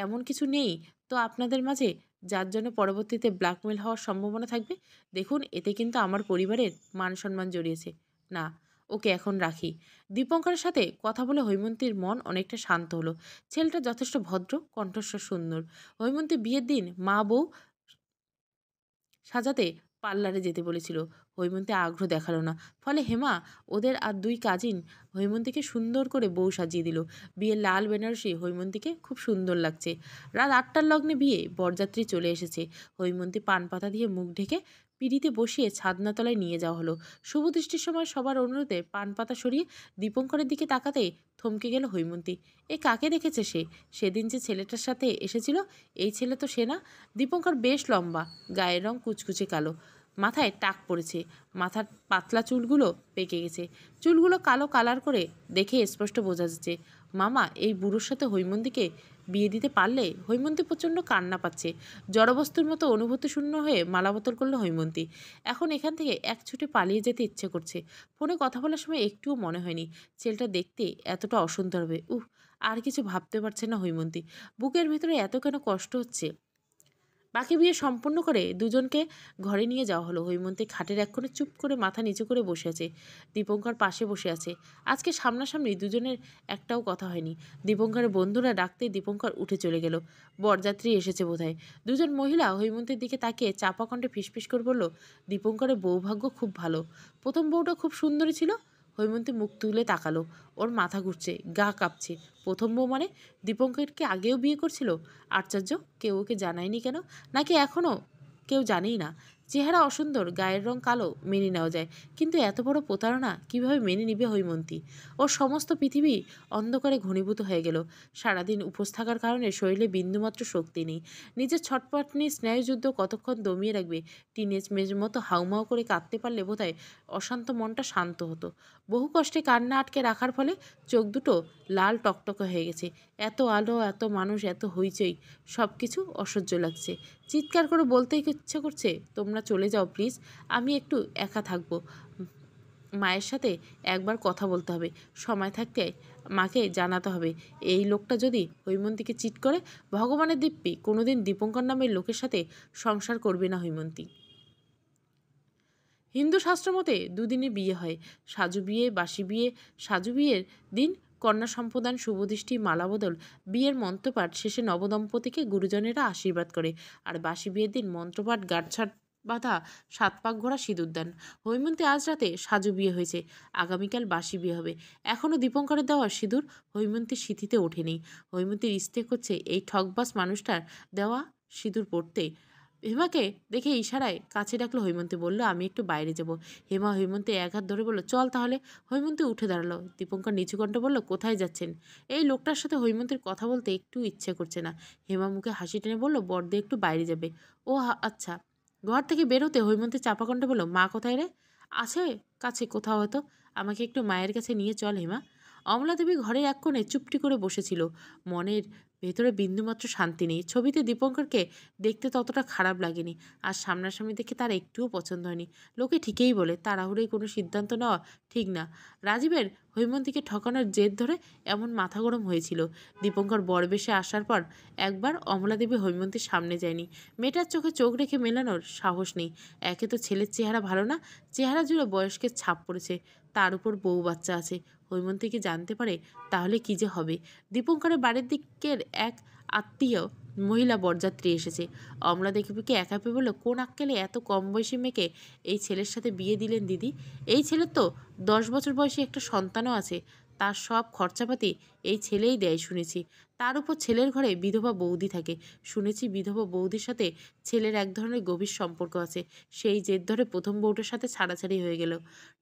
Speaker 1: এমন কিছু নেই তো আপনাদের মাঝে যার জন্য পরবর্তীতে ব্ল্যাকমেল হওয়ার সম্ভাবনা থাকবে? দেখুন, এতে কিন্তু আমার পরিবারের মান সম্মান জড়িয়েছে। না, ওকে এখন রাখি। দীপঙ্করের সাথে কথা বলে হৈমন্তীর মন অনেকটা শান্ত হলো। ছেলেটা যথেষ্ট ভদ্র, কণ্ঠস্বর সুন্দর। হৈমন্তী বিয়ের দিন মা বউ সাজাতে পার্লারে যেতে বলেছিল। হৈমন্তী আগ্রহ দেখালো না। ফলে হেমা, ওদের আর 2 কাজিন হৈমন্তীকে সুন্দর করে বউ সাজিয়ে দিল। বিয়ের লাল বেনারসি হৈমন্তীকে খুব সুন্দর লাগছে। রাত 8টার লগ্নে বিয়ে, বরযাত্রী চলে এসেছে। হৈমন্তী পান পাতা দিয়ে মুখ ঢেকে পিঁড়িতে বসিয়ে ছাদনাতলায় নিয়ে যাওয়া হলো। শুভদৃষ্টির সময় সবার অনুরোধে পান পাতা সরিয়ে দীপঙ্করের দিকে তাকাতেই থমকে গেল হৈমন্তী। এ কাকে দেখেছে সে? সেদিন যে ছেলেটার সাথে এসেছিল, এই ছেলে তো সে না। দীপঙ্কর বেশ লম্বা, গায়ের রং কুচকুচে কালো, মাথায় টাক পড়েছে, মাথার পাতলা চুলগুলো পেকে গেছে। চুলগুলো কালো কালার করে দেখে স্পষ্ট বোঝা যাচ্ছে। মামা, এই বুড়োর সাথে হৈমন্তীকে বিয়ে দিতে পারলে? হৈমন্তী প্রচণ্ড কান্না পাচ্ছে। জড়বস্তুর মতো অনুভূতি শূন্য হয়ে মালাবতল করলো হৈমন্তী। এখন এখান থেকে এক ছুটে পালিয়ে যেতে ইচ্ছে করছে। ফোনে কথা বলার সময় একটুও মনে হয়নি ছেলেটা দেখতে এতটা অসুন্দর হবে। আর কিছু ভাবতে পারছে না হৈমন্তী। বুকের ভিতরে এত কেন কষ্ট হচ্ছে। বাকি বিয়ে সম্পূর্ণ করে 2জনকে ঘরে নিয়ে যাওয়া হলো। হৈমন্তী খাটের এক কোণে চুপ করে মাথা নিচু করে বসে আছে। দীপঙ্কর পাশে বসে আছে। আজকে সামনাসামনি 2জনের একটাও কথা হয়নি। দীপঙ্করের বন্ধুরা ডাকতেই দীপঙ্কর উঠে চলে গেল। বরযাত্রী এসেছে বোধহয়। 2জন মহিলা হৈমন্তীর দিকে তাকিয়ে চাপা কণ্ঠে ফিসফিস করে বলল, দীপঙ্করের বৌভাগ্য খুব ভালো। প্রথম বউটা খুব সুন্দরী ছিল। হৈমন্তী মুখ তুলে তাকালো। ওর মাথা ঘুরছে, গা কাঁপছে। প্রথম বউ মানে? দীপঙ্করকে আগেও বিয়ে করছিল? আশ্চর্য, কেউ ওকে জানায়নি কেন? নাকি এখনও কেউ জানেই না? চেহারা অসুন্দর, গায়ের রং কালো, মেনে নেওয়া যায়, কিন্তু এত বড় প্রতারণা কিভাবে মেনে নিবে হৈমন্তী? ওর সমস্ত পৃথিবী অন্ধকারে ঘনীভূত হয়ে গেল। সারাদিন উপোস থাকার কারণে শরীরে বিন্দুমাত্র শক্তি নেই। নিজের ছটপটানি স্নায়ুযুদ্ধ কতক্ষণ দমিয়ে রাখবে? টিনেজ মেয়ের মতো হাউমাউ করে কাঁদতে পারলে বোধহয় অশান্ত মনটা শান্ত হতো। বহু কষ্টে কান্না আটকে রাখার ফলে চোখ দুটো লাল টকটকে হয়ে গেছে। এত আলো, এত মানুষ, এত হইচই, সব কিছু অসহ্য লাগছে। চিৎকার করে বলতে ইচ্ছে করছে, তোমরা চলে যাও প্লিজ, আমি একটু একা থাকবো। মায়ের সাথে একবার কথা বলতে হবে। সময় থাকতে মাকে জানাতে হবে। এই লোকটা যদি হৈমন্তীকে চিট করে, ভগবানের দিব্যি কোনোদিন দীপঙ্কর নামের লোকের সাথে সংসার করবে না হৈমন্তী। হিন্দু শাস্ত্র মতে 2 দিনে বিয়ে হয়। সাজু বিয়ে, বাসি বিয়ে। সাজু বিয়ের দিন কন্যা সম্প্রদান, শুভদৃষ্টি, মালাবদল, বিয়ের মন্ত্রপাঠ শেষে নবদম্পতিকে গুরুজনেরা আশীর্বাদ করে। আর বাসি বিয়ের দিন মন্ত্রপাঠ, গাঁটছাড় বাঁধা 7 পাক ঘোরা সিঁদুরদান। হৈমন্তী আজ রাতে সাজু বিয়ে হয়েছে, আগামীকাল বাসি বিয়ে হবে। এখনও দীপঙ্করের দেওয়া সিঁদুর হৈমন্তীর সিঁথিতে ওঠেনি। হৈমন্তীর ইচ্ছে করছে এই ঠকবাজ মানুষটার দেওয়া সিঁদুর পড়তে। হেমাকে দেখে ইশারায় কাছে ডাকলো হৈমন্তী, বলল, আমি একটু বাইরে যাব। হেমা হৈমন্তী এক হাত ধরে বলল, চল তাহলে। হৈমন্তী উঠে দাঁড়ালো। দীপঙ্কর নিচু কণ্ঠে বলল, কোথায় যাচ্ছেন? এই লোকটার সাথে হৈমন্তীর কথা বলতে একটু ইচ্ছে করছে না। হেমা মুখে হাসি টেনে বলল, বড়দি একটু বাইরে যাবে। ও আচ্ছা। ঘর থেকে বেরোতে হৈমন্তী চাপা কণ্ঠে বলল, মা কোথায় রে? আছে কাছে কোথাও হয়তো। আমাকে একটু মায়ের কাছে নিয়ে চল হেমা। অমলাদেবী ঘরের এক কোণে চুপটি করে বসেছিল। মনের ভেতরে বিন্দুমাত্র শান্তি নেই। ছবিতে দীপঙ্করকে দেখতে ততটা খারাপ লাগেনি, আর সামনাসামনি দেখে তার একটুও পছন্দ হয়নি। লোকে ঠিকই বলে, তাড়াহুড়োয় কোনো সিদ্ধান্ত নেওয়া ঠিক না। রাজীবের হৈমন্তীকে ঠকানোর জেদ ধরে এমন মাথা গরম হয়েছিল। দীপঙ্কর বরবেশে আসার পর একবার অমলাদেবী হৈমন্তীর সামনে যায়নি। মেয়েটার চোখে চোখ রেখে মেলানোর সাহস নেই। একে তো ছেলের চেহারা ভালো না, চেহারা জুড়ে বয়স্কের ছাপ পড়েছে, তার উপর বউ বাচ্চা আছে। হৈমন্তী কি জানতে পারে তাহলে কি যে হবে। দীপঙ্করের বাড়ির দিকের এক আত্মীয় মহিলা বরযাত্রী এসেছে। অমলা দেখে একা পেয়ে বলল, কোন আক্কেলে এত কম বয়সী মেয়েকে এই ছেলের সাথে বিয়ে দিলেন দিদি? এই ছেলের তো 10 বছর বয়সী একটা সন্তানও আছে। তার সব খরচাপাতি এই ছেলেই দেয় শুনেছি। তার উপর ছেলের ঘরে বিধবা বৌদি থাকে। শুনেছি বিধবা বৌদির সাথে ছেলের এক ধরনের গভীর সম্পর্ক আছে। সেই জেদ ধরে প্রথম বউটার সাথে ছাড়াছাড়ি হয়ে গেল।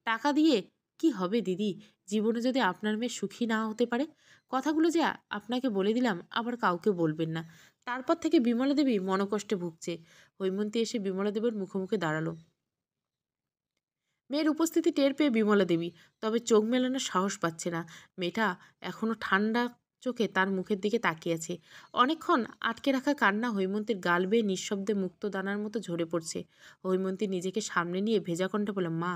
Speaker 1: টাকা দিয়ে কি হবে দিদি? জীবনে যদি আপনার মেয়ে সুখী না হতে পারে? কথাগুলো যে আপনাকে বলে দিলাম, আবার কাউকে বলবেন না। তারপর থেকে বিমলা দেবী মনকষ্টে ভুগছে। হৈমন্তী এসে বিমলা দেবীর মুখোমুখি দাঁড়ালো। মেয়ের উপস্থিতি টের পেয়ে বিমলা দেবী তবে চোখ মেলানোর সাহস পাচ্ছে না। মেয়েটা এখনো ঠান্ডা চোখে তার মুখের দিকে তাকিয়ে আছে। অনেকক্ষণ আটকে রাখা কান্না হৈমন্তীর গাল বেয়ে নিঃশব্দে মুক্ত দানার মতো ঝরে পড়ছে। হৈমন্তী নিজেকে সামনে নিয়ে ভেজা কণ্ঠে বলে, মা।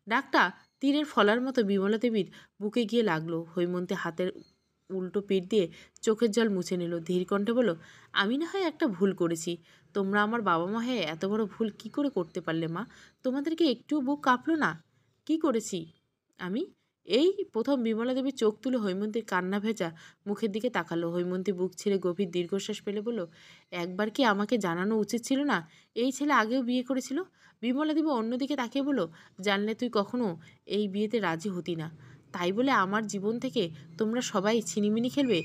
Speaker 1: ডাকটা তীরের ফলার মতো বিমলা দেবীর বুকে গিয়ে লাগলো। হৈমন্তী হাতের উল্টো পিঠ দিয়ে চোখের জল মুছে নিল। ধীর কণ্ঠে বলল, আমি না হয় একটা ভুল করেছি। তোমরা আমার বাবা মা হয়ে এত বড় ভুল কি করে করতে পারলে মা? তোমাদেরকে একটুও বুক কাঁপলো না? কি করেছি আমি? এই প্রথম বিমলা দেবী চোখ তুলে হৈমন্তীর কান্না ভেজা মুখের দিকে তাকালো। হৈমন্তী বুক ছেড়ে গভীর দীর্ঘশ্বাস ফেলে বলল, একবার কি আমাকে জানানো উচিত ছিল না এই ছেলে আগেও বিয়ে করেছিল? বিমলা দেবী অন্যদিকে তাকিয়ে বলল, জানলে তুই কখনো এই বিয়েতে রাজি হতি না, তাই বলে আমার জীবন থেকে তোমরা সবাই ছিনিমিনি খেলবে?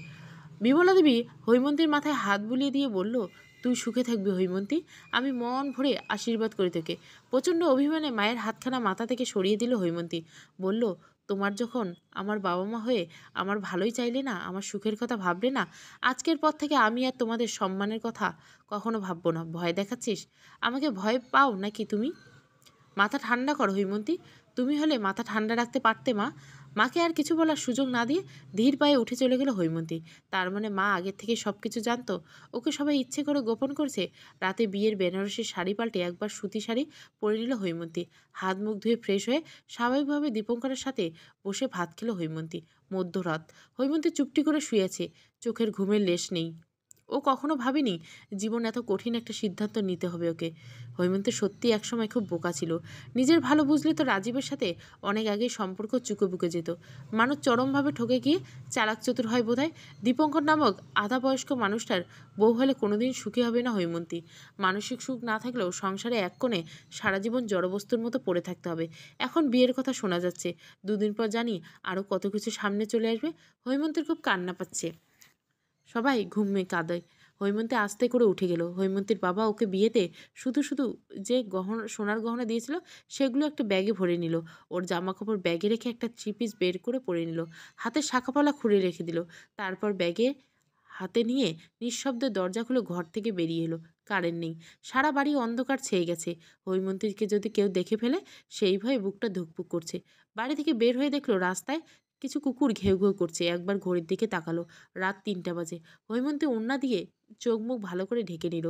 Speaker 1: বিমলা দেবী হৈমন্তীর মাথায় হাত বুলিয়ে দিয়ে বলল, তুই সুখে থাকবি হৈমন্তী, আমি মন ভরে আশীর্বাদ করি তোকে। প্রচণ্ড অভিমানে মায়ের হাতখানা মাথা থেকে সরিয়ে দিল হৈমন্তী। বলল, তোমার যখন আমার বাবা মা হয়ে আমার ভালোই চাইলে না, আমার সুখের কথা ভাবলে না, আজকের পর থেকে আমি আর তোমাদের সম্মানের কথা কখনো ভাববো না। ভয় দেখাচ্ছিস? আমাকে ভয় পাও নাকি তুমি? মাথা ঠান্ডা করো হৈমন্তী। তুমি হলে মাথা ঠান্ডা রাখতে পারতে মা। মাকে আর কিছু বলার সুযোগ না দিয়ে ধীর পায়ে উঠে চলে গেল হৈমন্তী। তার মানে মা আগের থেকে সব কিছু জানতো। ওকে সবাই ইচ্ছে করে গোপন করছে। রাতে বিয়ের বেনারসি শাড়ি পাল্টে একবার সুতি শাড়ি পরে নিল হৈমন্তী। হাত মুখ ধুয়ে ফ্রেশ হয়ে স্বাভাবিকভাবে দীপঙ্করের সাথে বসে ভাত খেল হৈমন্তী। মধ্যরাত। হৈমন্তী চুপটি করে শুয়েছে। চোখের ঘুমের লেশ নেই। ও কখনো ভাবেনি জীবন এত কঠিন একটা সিদ্ধান্ত নিতে হবে ওকে। হৈমন্তী সত্যি একসময় খুব বোকা ছিল। নিজের ভালো বুঝলে তো রাজীবের সাথে অনেক আগেই সম্পর্ক চুকে বুকে যেত। মানুষ চরমভাবে ঠকে গিয়ে চালাক চতুর হয় বোধহয়। দীপঙ্কর নামক আধা বয়স্ক মানুষটার বউ হলে কোনোদিন সুখী হবে না হৈমন্তী। মানসিক সুখ না থাকলেও সংসারে এক কোণে সারা জীবন জড়বস্তুর মতো পড়ে থাকতে হবে। এখন বিয়ের কথা শোনা যাচ্ছে, দুদিন পর জানি আরও কত কিছু সামনে চলে আসবে। হৈমন্তীর খুব কান্না পাচ্ছে। সবাই ঘুমে কাঁদে। হৈমন্তী আস্তে করে উঠে গেল। হৈমন্তীর বাবা ওকে বিয়েতে শুধু শুধু যে গহনা, সোনার গহনা দিয়েছিল, সেগুলো একটা ব্যাগে ভরে নিল। ওর জামা কাপড় ব্যাগে রেখে একটা 3 পিস বের করে পরে নিল। হাতের শাঁখাপলা খুলে রেখে দিল। তারপর ব্যাগে হাতে নিয়ে নিঃশব্দে দরজা খুলে ঘর থেকে বেরিয়ে এলো। কারেন্ট নেই। সারা বাড়ি অন্ধকার ছেয়ে গেছে। হৈমন্তীকে যদি কেউ দেখে ফেলে সেই ভয়ে বুকটা ধুকপুক করছে। বাড়ি থেকে বের হয়ে দেখলো রাস্তায় কিছু কুকুর ঘেউ ঘেউ করছে। একবার ঘড়ির দিকে তাকালো, রাত 3টা বাজে। হৈমন্তী ওড়না দিয়ে চোখ মুখ ভালো করে ঢেকে নিল।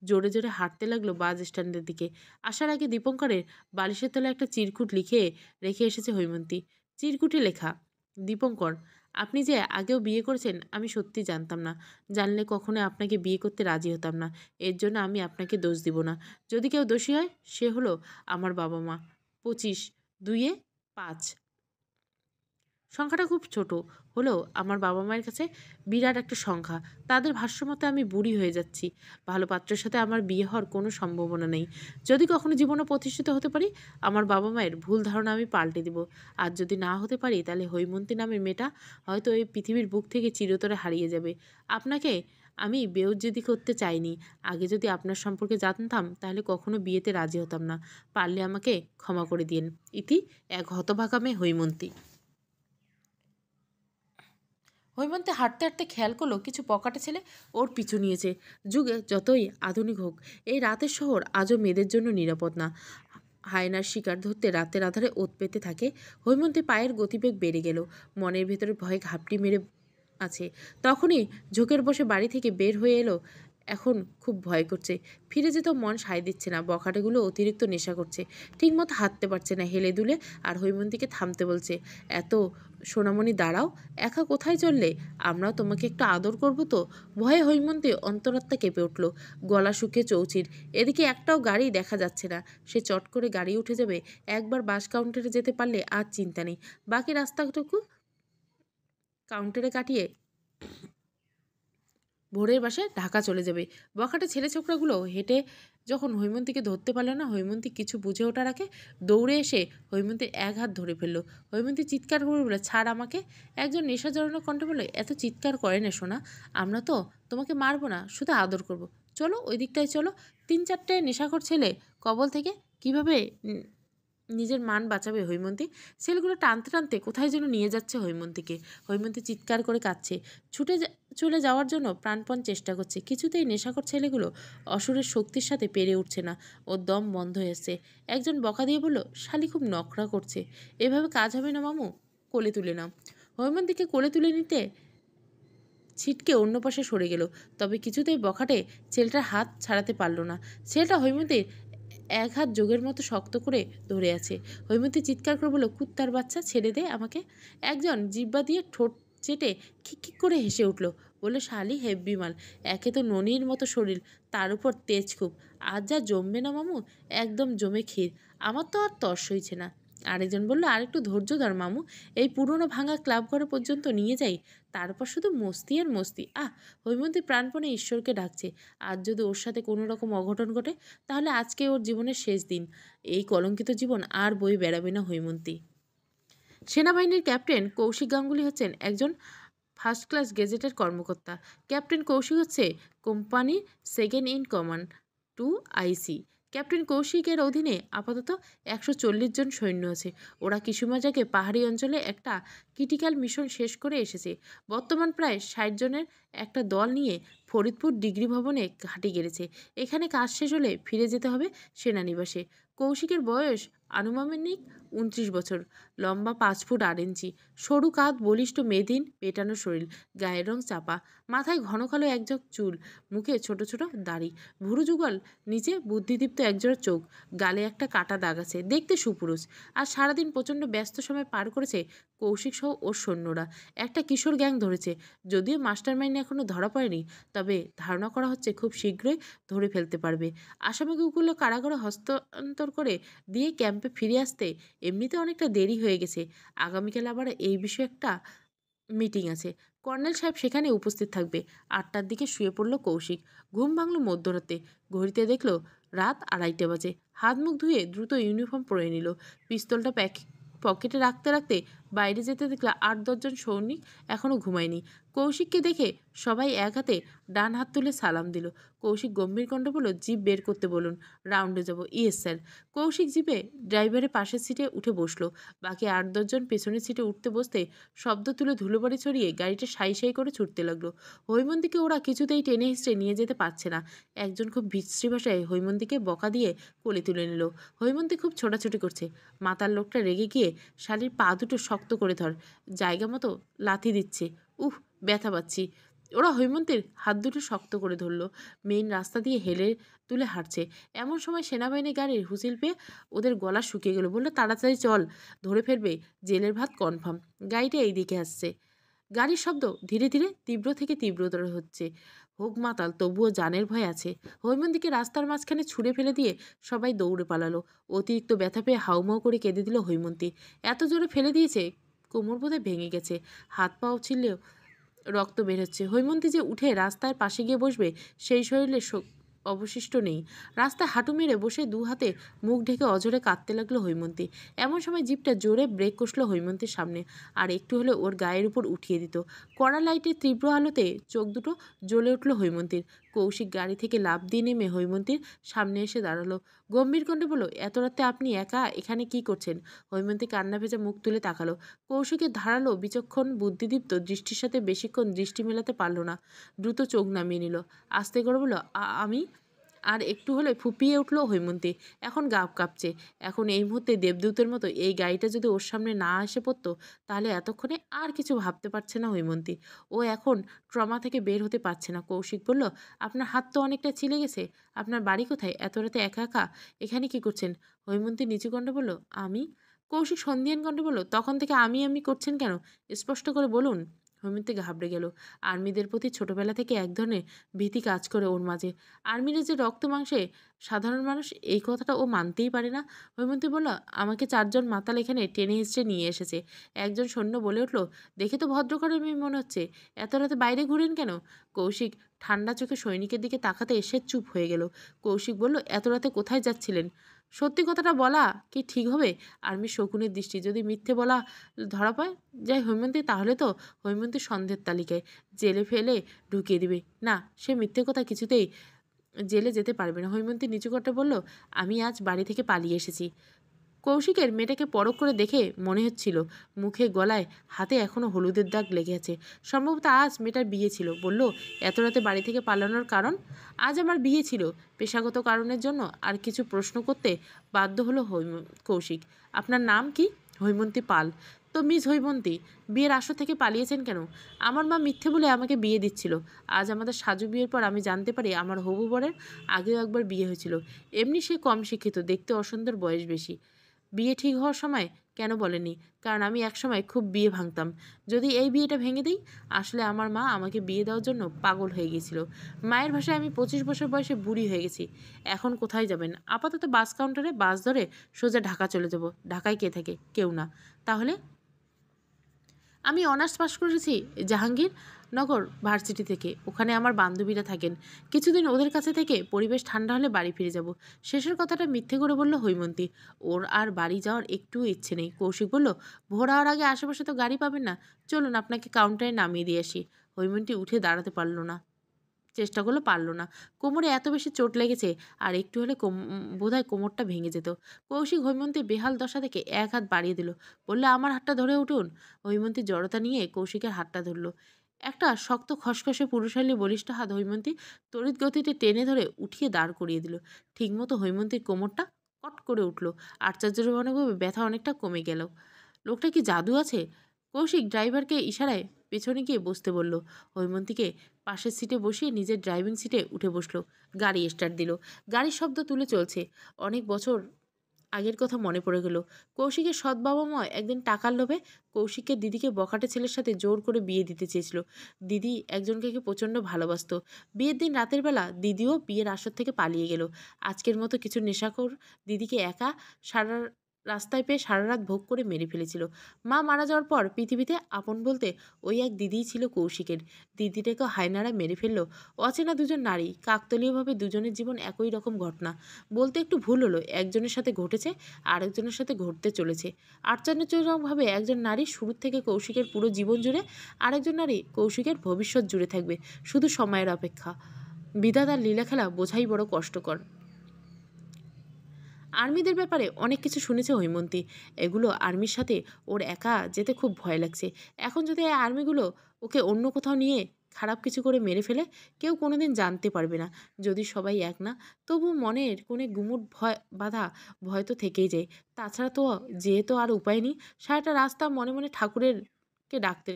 Speaker 1: জোরে জোরে হাঁটতে লাগলো বাস স্ট্যান্ডের দিকে। আসার আগে দীপঙ্করের বালিশের তলায় একটা চিরকুট লিখে রেখে এসেছে হৈমন্তী। চিরকুটে লেখা, দীপঙ্কর, আপনি যে আগেও বিয়ে করেছেন আমি সত্যি জানতাম না। জানলে কখনো আপনাকে বিয়ে করতে রাজি হতাম না। এর জন্য আমি আপনাকে দোষ দিব না। যদি কেউ দোষী হয় সে হলো আমার বাবা মা। 25/2/5। সংখ্যাটা খুব ছোট হলেও আমার বাবা মায়ের কাছে বিরাট একটা সংখ্যা। তাদের ভাষ্যমতে আমি বুড়ি হয়ে যাচ্ছি। ভালো পাত্রের সাথে আমার বিয়ে হওয়ার কোনো সম্ভাবনা নেই। যদি কখনো জীবনে প্রতিষ্ঠিত হতে পারি, আমার বাবা মায়ের ভুল ধারণা আমি পাল্টে দিব। আর যদি না হতে পারি, তাহলে হৈমন্তী নামের মেয়েটা হয়তো এই পৃথিবীর বুক থেকে চিরতরে হারিয়ে যাবে। আপনাকে আমি বেউজ্জেদি করতে চাইনি। আগে যদি আপনার সম্পর্কে জানতাম, তাহলে কখনো বিয়েতে রাজি হতাম না। পারলে আমাকে ক্ষমা করে দিন। ইতি এক হতভাগা মেয়ে হৈমন্তী। হৈমন্তী হাঁটতে হাঁটতে খেয়াল করলো কিছু পকেটে ছেলে ওর পিছু নিয়েছে। যুগে যতই আধুনিক হোক, এই রাতের শহর আজও মেয়েদের জন্য নিরাপদ না। হায়নার শিকার ধরতে রাতের আধারে ওত পেতে থাকে। হৈমন্তী পায়ের গতিবেগ বেড়ে গেল। মনের ভেতরে ভয়ে ঘাপটি মেরে আছে। তখনই ঝোঁকের বসে বাড়ি থেকে বের হয়ে এলো। এখন খুব ভয় করছে। ফিরে যেতেও মন সায় দিচ্ছে না। বখাটেগুলো অতিরিক্ত নেশা করছে। ঠিকমতো হাঁটতে পারছে না, হেলে দুলে। আর হৈমন্তীকে থামতে বলছে। এত সোনামণি দাঁড়াও, একা কোথায় চললে? আমরাও তোমাকে একটু আদর করব তো। ভয়ে হৈমন্তী অন্তরাত্মা কেঁপে উঠল। গলা শুকিয়ে চৌচির। এদিকে একটাও গাড়ি দেখা যাচ্ছে না। সে চট করে গাড়ি উঠে যাবে। একবার বাস কাউন্টারে যেতে পারলে আর চিন্তা নেই। বাকি রাস্তাটুকু কাউন্টারে কাটিয়ে ভোরের বাসায় ঢাকা চলে যাবে। বখাটে ছেলে ছোকরাগুলো হেঁটে যখন হৈমন্তীকে ধরতে পারল না, হৈমন্তী কিছু বুঝে ওঠার আগে দৌড়ে এসে হৈমন্তীর এক হাত ধরে ফেলল। হৈমন্তী চিৎকার করে বলে, ছাড় আমাকে। একজন নেশা জড়ানো কণ্ঠে বলে, এত চিৎকার করে না সোনা, আমরা তো তোমাকে মারবো না, শুধু আদর করব। চলো ওই দিকটায় চলো। 3-4টে নেশাখোর ছেলে কবল থেকে কিভাবে নিজের মান বাঁচাবে হৈমন্তী? ছেলেগুলো টানতে টানতে কোথায় যেন নিয়ে যাচ্ছে হৈমন্তীকে। হৈমন্তী চিৎকার করে কাঁদছে। চলে যাওয়ার জন্য প্রাণপণ চেষ্টা করছে। কিছুতেই নেশাখোর ছেলেগুলো অসুরের শক্তির সাথে পেরে উঠছে না। ওর দম বন্ধ হয়েছে। একজন বকা দিয়ে বলল, শালি খুব নখরা করছে, এভাবে কাজ হবে না মামু, কোলে তুলে নাও। হৈমন্তীকে কোলে তুলে নিতে ছিটকে অন্য পাশে সরে গেল। তবে কিছুতেই বখাটে ছেলেটার হাত ছাড়াতে পারল না। ছেলেটা হৈমন্তীর এক হাত যোগের মতো শক্ত করে ধরে আছে। হৈমন্তী চিৎকার করে বলল, কুত্তার বাচ্চা, ছেড়ে দে আমাকে। একজন জিব্বা দিয়ে ঠোঁট চেটে খিক করে হেসে উঠল। বলল, শালি হেব্বি মাল, একে তো ননির মতো শরীর, তার উপর তেজ খুব। আজ যা জমবে না মামু, একদম জমে ক্ষীর। আমার তো আর তর সইছে না। আরেকজন বলল, আর একটু ধৈর্য ধর মামু, এই পুরনো ভাঙা ক্লাব ঘরে পর্যন্ত নিয়ে যাই, তারপর শুধু মস্তি আর মস্তি। হৈমন্তী প্রাণপণে ঈশ্বরকে ডাকছে। আজ যদি ওর সাথে কোনো রকম অঘটন ঘটে, তাহলে আজকে ওর জীবনের শেষ দিন। এই কলঙ্কিত জীবন আর বয়ে বেড়াবে না হৈমন্তী। সেনাবাহিনীর ক্যাপ্টেন কৌশিক গাঙ্গুলি হচ্ছেন একজন ফার্স্ট ক্লাস গেজেটের কর্মকর্তা। ক্যাপ্টেন কৌশিক হচ্ছে কোম্পানির second in command to IC. Captain কৌশিকের অধীনে আপাতত 140 জন সৈন্য আছে। ওরা কিসুমাজাকে পাহাড়ি অঞ্চলে একটা ক্রিটিক্যাল মিশন শেষ করে এসেছে। বর্তমান প্রায় 60 জনের একটা দল নিয়ে ফরিদপুর ডিগ্রি ভবনে ঘাঁটি গেড়েছে। এখানে কাজ শেষ হলে ফিরে যেতে হবে সেনানিবাসে। কৌশিকের বয়স আনুমানিক 29 বছর। লম্বা 5 ফুট 8 ইঞ্চি, সরু কাঁধ, বলিষ্ঠ মেদিন পেটানো শরীর, গায়ের রং চাপা, মাথায় ঘন কালো একঝাঁক চুল, মুখে ছোট ছোট দাড়ি, ভুরু যুগল নিচে বুদ্ধিদীপ্ত একজোড়া চোখ, গালে একটা কাটা দাগ আছে, দেখতে সুপুরুষ। আর সারাদিন প্রচণ্ড ব্যস্ত সময় পার করেছে কৌশিক সহ ওর সৈন্যরা। একটা কিশোর গ্যাং ধরেছে। যদিও মাস্টার মাইন্ড এখনও ধরা পড়েনি, তবে ধারণা করা হচ্ছে খুব শীঘ্রই ধরে ফেলতে পারবে। আসামিগুলো কারাগারে হস্তান্তর করে দিয়ে ক্যাম্পে ফিরে আসতে এমনিতে অনেকটা দেরি হয়ে গেছে। আগামীকাল আবার এই বিষয়ে একটা মিটিং আছে। কর্নেল সাহেব সেখানে উপস্থিত থাকবে। 8টার দিকে শুয়ে পড়ল কৌশিক। ঘুম ভাঙল মধ্যরাতে। ঘড়িতে দেখল রাত 2:30 বাজে। হাত মুখ ধুয়ে দ্রুত ইউনিফর্ম পরে নিল। পিস্তলটা পকেটে রাখতে রাখতে বাইরে যেতে দেখল 8-10 জন সৈনিক এখনও ঘুমায়নি। কৌশিককে দেখে সবাই এক হাতে ডান হাত তুলে সালাম দিল। কৌশিক গম্ভীর কণ্ঠে বলল, জিপ বের করতে বলুন, রাউন্ডে যাব। Yes sir. কৌশিক জিপে ড্রাইভারের পাশের সিটে উঠে বসলো। বাকি 8-10 জন পেছনের সিটে উঠতে বসতে শব্দ তুলে ধুলোবাড়ি ছড়িয়ে গাড়িটা সাই সাই করে ছুটতে লাগলো। হৈমন্তীকে ওরা কিছুতেই টেনে হিঁচড়ে নিয়ে যেতে পারছে না। একজন খুব বিশ্রী ভাষায় হৈমন্তীকে বকা দিয়ে কোলে তুলে নিল। হৈমন্তী খুব ছোটাছুটি করছে। মাতার লোকটা রেগে গিয়ে শালির পা দুটো শক্ত করে ধর, জায়গা মতো লাথি দিচ্ছে। ব্যথা পাচ্ছি। ওরা হৈমন্তীর হাত দুটো শক্ত করে ধরল। মেইন রাস্তা দিয়ে হেলে তুলে হাঁটছে। এমন সময় সেনাবাহিনী গাড়ির হুইসেল পেয়ে ওদের গলা শুকিয়ে গেল। বলল, তাড়াতাড়ি চল, ধরে ফেলবে, জেলের ভাত কনফার্ম। গাড়িটা এই দিকে আসছে। গাড়ির শব্দ ধীরে ধীরে তীব্র থেকে তীব্রতর হচ্ছে। হোক মাতাল, তবুও জানের ভয় আছে। হৈমন্তীকে রাস্তার মাঝখানে ছুঁড়ে ফেলে দিয়ে সবাই দৌড়ে পালালো। অতিরিক্ত ব্যথা পেয়ে হাউমাউ করে কেঁদে দিল হৈমন্তী। এত জোরে ফেলে দিয়েছে কোমর বোধহয় ভেঙে গেছে, হাত পাও ছিললেও রক্ত বের হচ্ছে। হৈমন্তী যে উঠে রাস্তার পাশে গিয়ে বসবে সেই শরীরে অবশিষ্ট নেই। রাস্তায় হাঁটু মেরে বসে দু হাতে মুখ ঢেকে অঝরে কাঁদতে লাগলো হৈমন্তী। এমন সময় জিপটা জোরে ব্রেক কষলো হৈমন্তীর সামনে, আর একটু হলে ওর গায়ের উপর উঠিয়ে দিত। কড়া লাইটের তীব্র আলোতে চোখ দুটো জ্বলে উঠল হৈমন্তীর। কৌশিক গাড়ি থেকে লাফ দিয়ে নেমে হৈমন্তীর সামনে এসে দাঁড়ালো, গম্ভীর কণ্ঠে বলল, এত রাতে আপনি একা এখানে কি করছেন? হৈমন্তী কান্না ভেজা মুখ তুলে তাকালো। কৌশিকের ধারালো বিচক্ষণ বুদ্ধিদীপ্ত দৃষ্টির সাথে বেশিক্ষণ দৃষ্টি মেলাতে পারল না। দ্রুত চোখ নামিয়ে নিল, আস্তে করে বলল, আমি। আর একটু হলে ফুপিয়ে উঠল হৈমন্তী। এখন গা কাঁপছে। এখন এই মুহূর্তে দেবদূতের মতো এই গাড়িটা যদি ওর সামনে না এসে পড়তো, তাহলে এতক্ষণে আর কিছু ভাবতে পারছে না হৈমন্তী। ও এখন ট্রমা থেকে বের হতে পারছে না। কৌশিক বলল, আপনার হাত তো অনেকটা ছিলে গেছে, আপনার বাড়ি কোথায়? এত রাতে একা একা এখানে কি করছেন? হৈমন্তী নিচু কণ্ঠে বলল, আমি। কৌশিক সন্ধিয়ান কণ্ঠে বলল, তখন থেকে আমি করছেন কেন? স্পষ্ট করে বলুন। হৈমন্তী ঘাবড়ে গেল। আর্মিদের প্রতি ছোটবেলা থেকে এক ধরনের ভীতি কাজ করে ওর মাঝে। আর্মিরা যে রক্ত মাংসে সাধারণ মানুষ, এই কথাটা ও মানতেই পারে না। হৈমন্তী বলল, আমাকে 4 জন মাতাল এখানে টেনে হিঁচড়ে নিয়ে এসেছে। একজন সৈন্য বলে উঠল, দেখে তো ভদ্রঘরের মেয়ে মনে হচ্ছে, এত রাতে বাইরে ঘুরেন কেন? কৌশিক ঠান্ডা চোখে সৈনিকের দিকে তাকাতে এসে চুপ হয়ে গেল। কৌশিক বলল, এত রাতে কোথায় যাচ্ছিলেন? সত্যি কথাটা বলা কি ঠিক হবে? আর্মির শকুনের দৃষ্টি, যদি মিথ্যে বলা ধরা পায় যায় হৈমন্তী, তাহলে তো হৈমন্তী সন্দেহের তালিকায়, জেলে ফেলে ঢুকিয়ে দিবে। না, সে মিথ্যে কথা কিছুতেই জেলে যেতে পারবে না। হৈমন্তী নিচু করতে বলল, আমি আজ বাড়ি থেকে পালিয়ে এসেছি। কৌশিকের মেয়েটাকে পরখ করে দেখে মনে হচ্ছিল মুখে গলায় হাতে এখনও হলুদের দাগ লেগে আছে। সম্ভবত আজ মেয়েটার বিয়ে ছিল। বলল, এত রাতে বাড়ি থেকে পালানোর কারণ? আজ আমার বিয়ে ছিল, পেশাগত কারণের জন্য। আর কিছু প্রশ্ন করতে বাধ্য হলো কৌশিক। আপনার নাম কি? হৈমন্তী পাল। তো মিস হৈমন্তী, বিয়ের আসর থেকে পালিয়েছেন কেন? আমার মা মিথ্যে বলে আমাকে বিয়ে দিচ্ছিল। আজ আমাদের সাজু বিয়ের পর আমি জানতে পারি আমার হবু বরের আগেও একবার বিয়ে হয়েছিল। এমনি সে কম শিক্ষিত, দেখতে অসুন্দর, বয়স বেশি। বিয়ে ঠিক হওয়ার সময় কেন বলেনি? কারণ আমি একসময় খুব বিয়ে ভাঙতাম। যদি এই বিয়েটা ভেঙে দিই, আসলে আমার মা আমাকে বিয়ে দেওয়ার জন্য পাগল হয়ে গিয়েছিল। মায়ের ভাষায় আমি 25 বছর বয়সে বুড়ি হয়ে গেছি। এখন কোথায় যাবেন? আপাতত বাস কাউন্টারে বাস ধরে সোজা ঢাকা চলে যাব। ঢাকায় কে থাকে? কেউ না। তাহলে? আমি অনার্স পাশ করেছি জাহাঙ্গীরনগর ভার্সিটি থেকে। ওখানে আমার বান্ধবীরা থাকেন। কিছুদিন ওদের কাছে থেকে পরিবেশ ঠান্ডা হলে বাড়ি ফিরে যাব। শেষের কথাটা মিথ্যে করে বলল হৈমন্তী। ওর আর বাড়ি যাওয়ার একটুও ইচ্ছে নেই। কৌশিক বলল, ভোর হওয়ার আগে আশেপাশে তো গাড়ি পাবেন না, চলুন আপনাকে কাউন্টারে নামিয়ে দিয়ে আসি। হৈমন্তী উঠে দাঁড়াতে পারল না, চেষ্টা করলো, পারল না। কোমরে এত বেশি চোট লেগেছে, আর একটু হলে বোধহয় কোমরটা ভেঙে যেত। কৌশিক হৈমন্তীর বেহাল দশা দেখে এক হাত বাড়িয়ে দিল, বললে, আমার হাতটা ধরে উঠুন। হৈমন্তী জড়তা নিয়ে কৌশিকের হাতটা ধরল। একটা শক্ত খসখসে পুরুষালী বলিষ্ঠ হাত হৈমন্তী তড়িৎ গতিতে টেনে ধরে উঠিয়ে দাঁড় করিয়ে দিল। ঠিকমতো হৈমন্তীর কোমরটা কট করে উঠল। আশ্চর্যজনকভাবে ব্যথা অনেকটা কমে গেল। লোকটা কি জাদু আছে? কৌশিক ড্রাইভারকে ইশারায় পেছনে গিয়ে বসতে বলল। হৈমন্তীকে পাশের সিটে বসিয়ে নিজের ড্রাইভিং সিটে উঠে বসলো। গাড়ি স্টার্ট দিল। গাড়ির শব্দ তুলে চলছে। অনেক বছর আগের কথা মনে পড়ে গেল। কৌশিকের সৎ বাবা মা একদিন টাকার লোভে কৌশিকের দিদিকে বখাটে ছেলের সাথে জোর করে বিয়ে দিতে চেয়েছিল। দিদি একজনকে প্রচণ্ড ভালোবাসত। বিয়ের দিন রাতের বেলা দিদিও বিয়ের আসর থেকে পালিয়ে গেল। আজকের মতো কিছু নেশাখোর দিদিকে একা সারা রাস্তায় পেয়ে সারা রাত ভোগ করে মেরে ফেলেছিল। মা মারা যাওয়ার পর পৃথিবীতে আপন বলতে ওই এক দিদিই ছিল কৌশিকের। দিদিটাকেও হায়নারা মেরে ফেলল। অচেনা দুজন নারী, কাকতালীয়ভাবে দুজনের জীবন একই রকম ঘটনা। বলতে একটু ভুল হলো, একজনের সাথে ঘটেছে, আরেকজনের সাথে ঘটতে চলেছে। আশ্চর্যজনকভাবে একজন নারী শুরু থেকে কৌশিকের পুরো জীবন জুড়ে, আরেকজন নারী কৌশিকের ভবিষ্যৎ জুড়ে থাকবে, শুধু সময়ের অপেক্ষা। বিধাতার লীলা খেলা বোঝাই বড় কষ্টকর। আর্মিদের ব্যাপারে অনেক কিছু শুনেছে হৈমন্তী। এগুলো আর্মির সাথে ওর একা যেতে খুব ভয় লাগছে। এখন যদি এই আর্মিগুলো ওকে অন্য কোথাও নিয়ে খারাপ কিছু করে মেরে ফেলে, কেউ কোনোদিন জানতে পারবে না। যদি সবাই এক না, তবু মনের কোণে গুমুট ভয় তো থেকেই যায়। তাছাড়া তো যেহেতু আর উপায় নেই, সারাটা রাস্তা মনে মনে ঠাকুরেরকে ডাকতে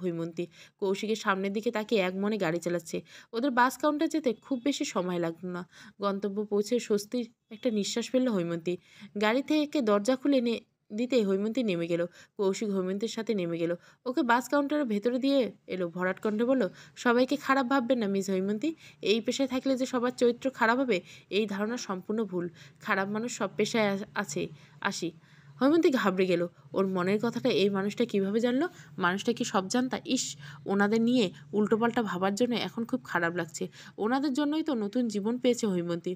Speaker 1: হৈমন্তী। কৌশিকের সামনের দিকে তাকিয়ে এক মনে গাড়ি চালাচ্ছে। ওদের বাস কাউন্টার যেতে খুব বেশি সময় লাগলো না। গন্তব্য পৌঁছে স্বস্তির একটা নিঃশ্বাস ফেলল হৈমন্তী। গাড়ি থেকে দরজা খুলে দিতে হৈমন্তী নেমে গেল। কৌশিক হৈমন্তীর সাথে নেমে গেল। ওকে বাস কাউন্টারের ভেতরে দিয়ে এলো। ভরাট কণ্ঠে বলল, সবাইকে খারাপ ভাববেন না মিস হৈমন্তী। এই পেশায় থাকলে যে সবার চরিত্র খারাপ হবে, এই ধারণা সম্পূর্ণ ভুল। খারাপ মানুষ সব পেশায় আসি। হৈমন্তী ঘাবড়ে গেল। ওর মনের কথাটা এই মানুষটা কিভাবে জানলো? মানুষটা কি সব জানতা? ইস, ওনাদের নিয়ে উল্টোপাল্টা ভাবার জন্য এখন খুব খারাপ লাগছে। ওনাদের জন্যই তো নতুন জীবন পেয়েছে হৈমন্তী।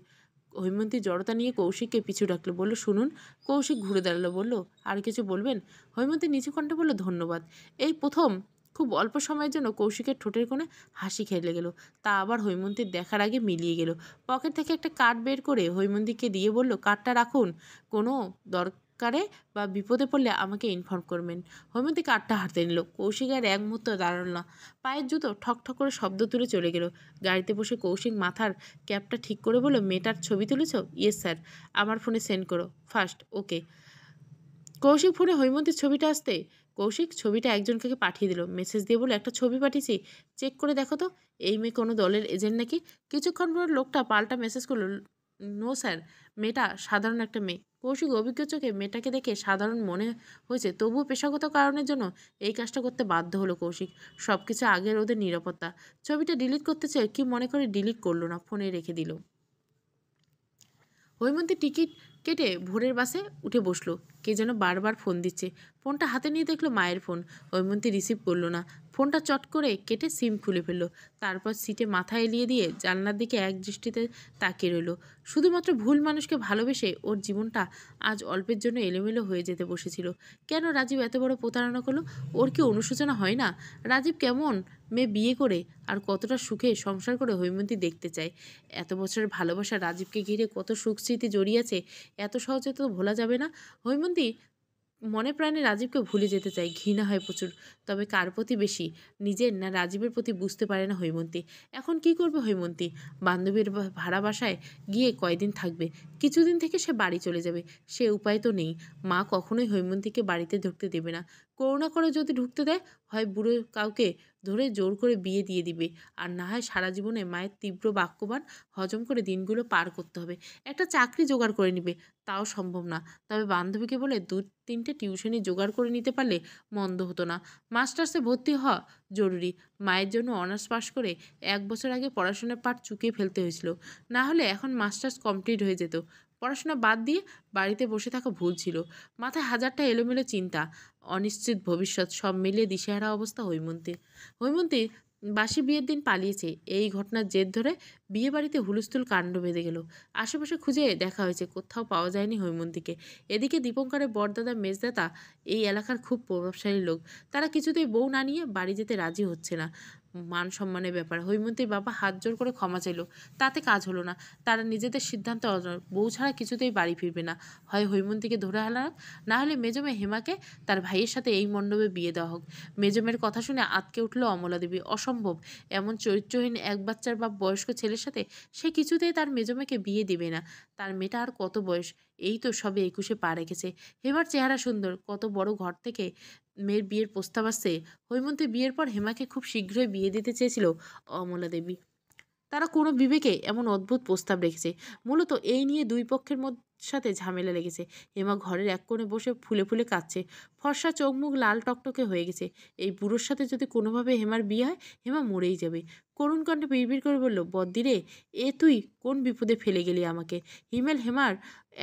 Speaker 1: হৈমন্তী জড়তা নিয়ে কৌশিককে পিছু ডাকলো, বলল, শুনুন। কৌশিক ঘুরে দাঁড়ালো, বলল, আর কিছু বলবেন? হৈমন্তী নিচু কণ্ঠে বলল, ধন্যবাদ। এই প্রথম খুব অল্প সময়ের জন্য কৌশিকের ঠোঁটের কোণে হাসি খেলে গেল। তা আবার হৈমন্তীর দেখার আগে মিলিয়ে গেল। পকেট থেকে একটা কার্ড বের করে হৈমন্তীকে দিয়ে বলল, কার্ডটা রাখুন, কোনো দরকারে বা বিপদে পড়লে আমাকে ইনফর্ম করবেন। হৈমন্তী কার্ডটা হাতে নিল। কৌশিক আর এক মুহূর্ত দাঁড়াল না। পায়ের জুতো ঠক ঠক করে শব্দ তুলে চলে গেল। গাড়িতে বসে কৌশিক মাথার ক্যাপটা ঠিক করে বলল, মেয়েটার ছবি তুলেছ? Yes sir. আমার ফোনে সেন্ড করো ফার্স্ট। ওকে। কৌশিক ফোনে হৈমন্তীর ছবিটা আসতে কৌশিক ছবিটা একজনকে পাঠিয়ে দিল। মেসেজ দিয়ে বলে, একটা ছবি পাঠিয়েছি, চেক করে দেখো তো। এই মেয়ে কোনো দলের এজেন্ট নাকি? কিছুক্ষণ পর লোকটা পাল্টা মেসেজ করলো, নো স্যার, মেয়েটা সাধারণ একটা মেয়ে। কৌশিক অভিজ্ঞ চোখে মেয়েটাকে দেখে সাধারণ মনে হয়েছে, তবুও পেশাগত কারণের জন্য এই কাজটা করতে বাধ্য হলো কৌশিক। সব কিছু আগের ওদের নিরাপত্তা। ছবিটা ডিলিট করতে চায়, কি মনে করে ডিলিট করলো না, ফোনে রেখে দিল। হৈমন্তী টিকিট কেটে ভোরের বাসে উঠে বসলো। কে যেন বারবার ফোন দিচ্ছে। ফোনটা হাতে নিয়ে দেখলো মায়ের ফোন। হৈমন্তী রিসিভ করলো না। ফোনটা চট করে কেটে সিম খুলে ফেললো। তারপর সিটে মাথা এলিয়ে দিয়ে জানলার দিকে এক দৃষ্টিতে তাকিয়ে রইল। শুধুমাত্র ভুল মানুষকে ভালোবেসে ওর জীবনটা আজ অল্পের জন্য এলোমেলো হয়ে যেতে বসেছিল। কেন রাজীব এত বড় প্রতারণা করলো? ওর কি অনুশোচনা হয় না? রাজীব কেমন মেয়ে বিয়ে করে আর কতটা সুখে সংসার করে হৈমন্তী দেখতে চায়। এত বছরের ভালোবাসা রাজীবকে ঘিরে কত সুখ স্মৃতি জড়িয়ে আছে, এত সহজে তো ভোলা যাবে না। হৈমন্তী মনে প্রাণে রাজীবকে ভুলে যেতে চায়, ঘৃণা হয় প্রচুর। তবে কার প্রতি বেশি, নিজের না রাজীবের প্রতি বুঝতে পারে না হৈমন্তী। এখন কি করবে হৈমন্তী? বান্ধবীর ভাড়া বাসায় গিয়ে কয়দিন থাকবে? কিছুদিন থেকে সে বাড়ি চলে যাবে। সে উপায় তো নেই। মা কখনোই হৈমন্তীকে বাড়িতে ঢুকতে দেবে না। করুণা করে যদি ঢুকতে দেয়, হয় বুড়ো কাউকে ধরে জোর করে বিয়ে দিয়ে দিবে, আর না হয় সারা জীবনে মায়ের তীব্র বাক্যবাণ হজম করে দিনগুলো পার করতে হবে। একটা চাকরি জোগাড় করে নিবে, তাও সম্ভব না। তবে বান্ধবীকে বলে 2-3টে টিউশনি জোগাড় করে নিতে পারলে মন্দ হতো না। মাস্টার্সে ভর্তি হওয়া জরুরি। মায়ের জন্য অনার্স পাশ করে 1 বছর আগে পড়াশোনার পাঠ চুকিয়ে ফেলতে হয়েছিল। না হলে এখন মাস্টার্স কমপ্লিট হয়ে যেত। পড়াশোনা বাদ দিয়ে বাড়িতে বসে থাকা ভুল ছিল। মাথায় হাজারটা এলোমেলো চিন্তা, অনিশ্চিত ভবিষ্যৎ, সব মিলিয়ে দিশেহারা অবস্থা হৈমন্তী। হৈমন্তী বাসি বিয়ের দিন পালিয়েছে। এই ঘটনার জের ধরে বিয়ে বাড়িতে হুলস্থুল কাণ্ড বেঁধে গেল। আশেপাশে খুঁজে দেখা হয়েছে, কোথাও পাওয়া যায়নি হৈমন্তীকে। এদিকে দীপঙ্করের বড়দাদা মেজদাদা এই এলাকার খুব প্রভাবশালী লোক। তারা কিছুতেই বউ না নিয়ে বাড়ি যেতে রাজি হচ্ছে না। মান সম্মানের ব্যাপার। হৈমন্তীর বাবা হাত জোর করে ক্ষমা চাইল, তাতে কাজ হলো না। তারা নিজেদের সিদ্ধান্ত অজর, বউ ছাড়া কিছুতেই বাড়ি ফিরবে না। হয় হৈমন্তীকে ধরে হালা, না হলে মেজমে হেমাকে তার ভাইয়ের সাথে এই মণ্ডপে বিয়ে দেওয়া হোক। মেজমের কথা শুনে আঁতকে উঠল অমলা দেবী। অসম্ভব! এমন চরিত্রহীন এক বাচ্চার বাপ বয়স্ক ছেলের সাথে সে কিছুতেই তার মেজমেকে বিয়ে দেবে না। তার মেয়েটা আর কত বয়স? এই তো সবে 21-এ পা রেখেছে। হেমার চেহারা সুন্দর, কত বড় ঘর থেকে মেয়ের বিয়ের প্রস্তাব আসছে। হৈমন্তী বিয়ের পর হেমাকে খুব শীঘ্রই বিয়ে দিতে চেয়েছিল অমলা দেবী। তারা কোনো বিবেকে এমন অদ্ভুত প্রস্তাব রেখেছে। মূলত এই নিয়ে দুই পক্ষের সাথে ঝামেলা লেগেছে। হেমা ঘরের এক কোণে বসে ফুলে ফুলে কাঁদছে। ফর্সা চোখ মুখ লাল টকটকে হয়ে গেছে। এই বুড়োর সাথে যদি কোনোভাবে হেমার বিয়ে হয়, হেমা মরেই যাবে। করুণ কণ্ঠে বিড়বিড় করে বলল, বদ্দি রে, এ তুই কোন বিপদে ফেলে গেলি আমাকে? হিমেল হেমার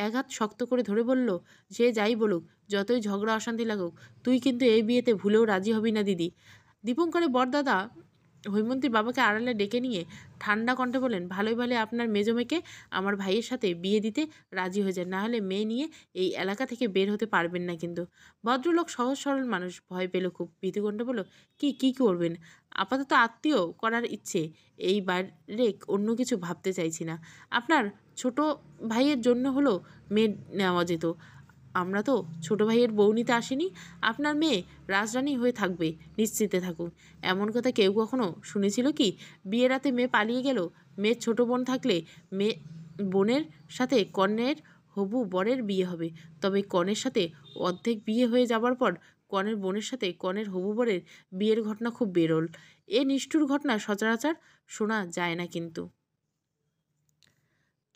Speaker 1: এক হাত শক্ত করে ধরে বলল, যে যাই বলুক, যতই ঝগড়া অশান্তি লাগুক, তুই কিন্তু এই বিয়েতে ভুলেও রাজি হবি না দিদি। দীপঙ্করের বড়দাদা হৈমন্তীর বাবাকে আড়ালে ডেকে নিয়ে ঠান্ডা কণ্ঠে বলেন, ভালোই ভালো আপনার মেজো মেয়েকে আমার ভাইয়ের সাথে বিয়ে দিতে রাজি হয়ে যায়, না হলে মেয়ে নিয়ে এই এলাকা থেকে বের হতে পারবেন না কিন্তু। ভদ্রলোক সহজ সরল মানুষ, ভয় পেল খুব। ভীতুকণ্ঠে বলল, কি করবেন? আপাতত আত্মীয় করার ইচ্ছে, এই বাইরে অন্য কিছু ভাবতে চাইছি না। আপনার ছোট ভাইয়ের জন্য হলো মেয়ে নেওয়া যেত। আমরা তো ছোট ভাইয়ের বউ নিতে আসিনি। আপনার মেয়ে রাজরানী হয়ে থাকবে, নিশ্চিন্তে থাকুন। এমন কথা কেউ কখনো শুনেছিল কি? বিয়ের রাতে মেয়ে পালিয়ে গেল। মেয়ের ছোট বোন থাকলে মেয়ে বোনের সাথে কন্যার হবু বরের বিয়ে হবে। তবে কনের সাথে অর্ধেক বিয়ে হয়ে যাবার পর কনের বোনের সাথে কনের হবু বরের বিয়ের ঘটনা খুব বিরল। এ নিষ্ঠুর ঘটনা সচরাচর শোনা যায় না কিন্তু।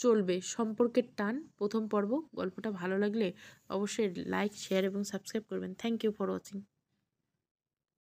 Speaker 1: চলবে সম্পর্কের টান, প্রথম পর্ব। গল্পটা ভালো লাগলে অবশ্যই লাইক, শেয়ার এবং সাবস্ক্রাইব করবেন। Thank you for watching.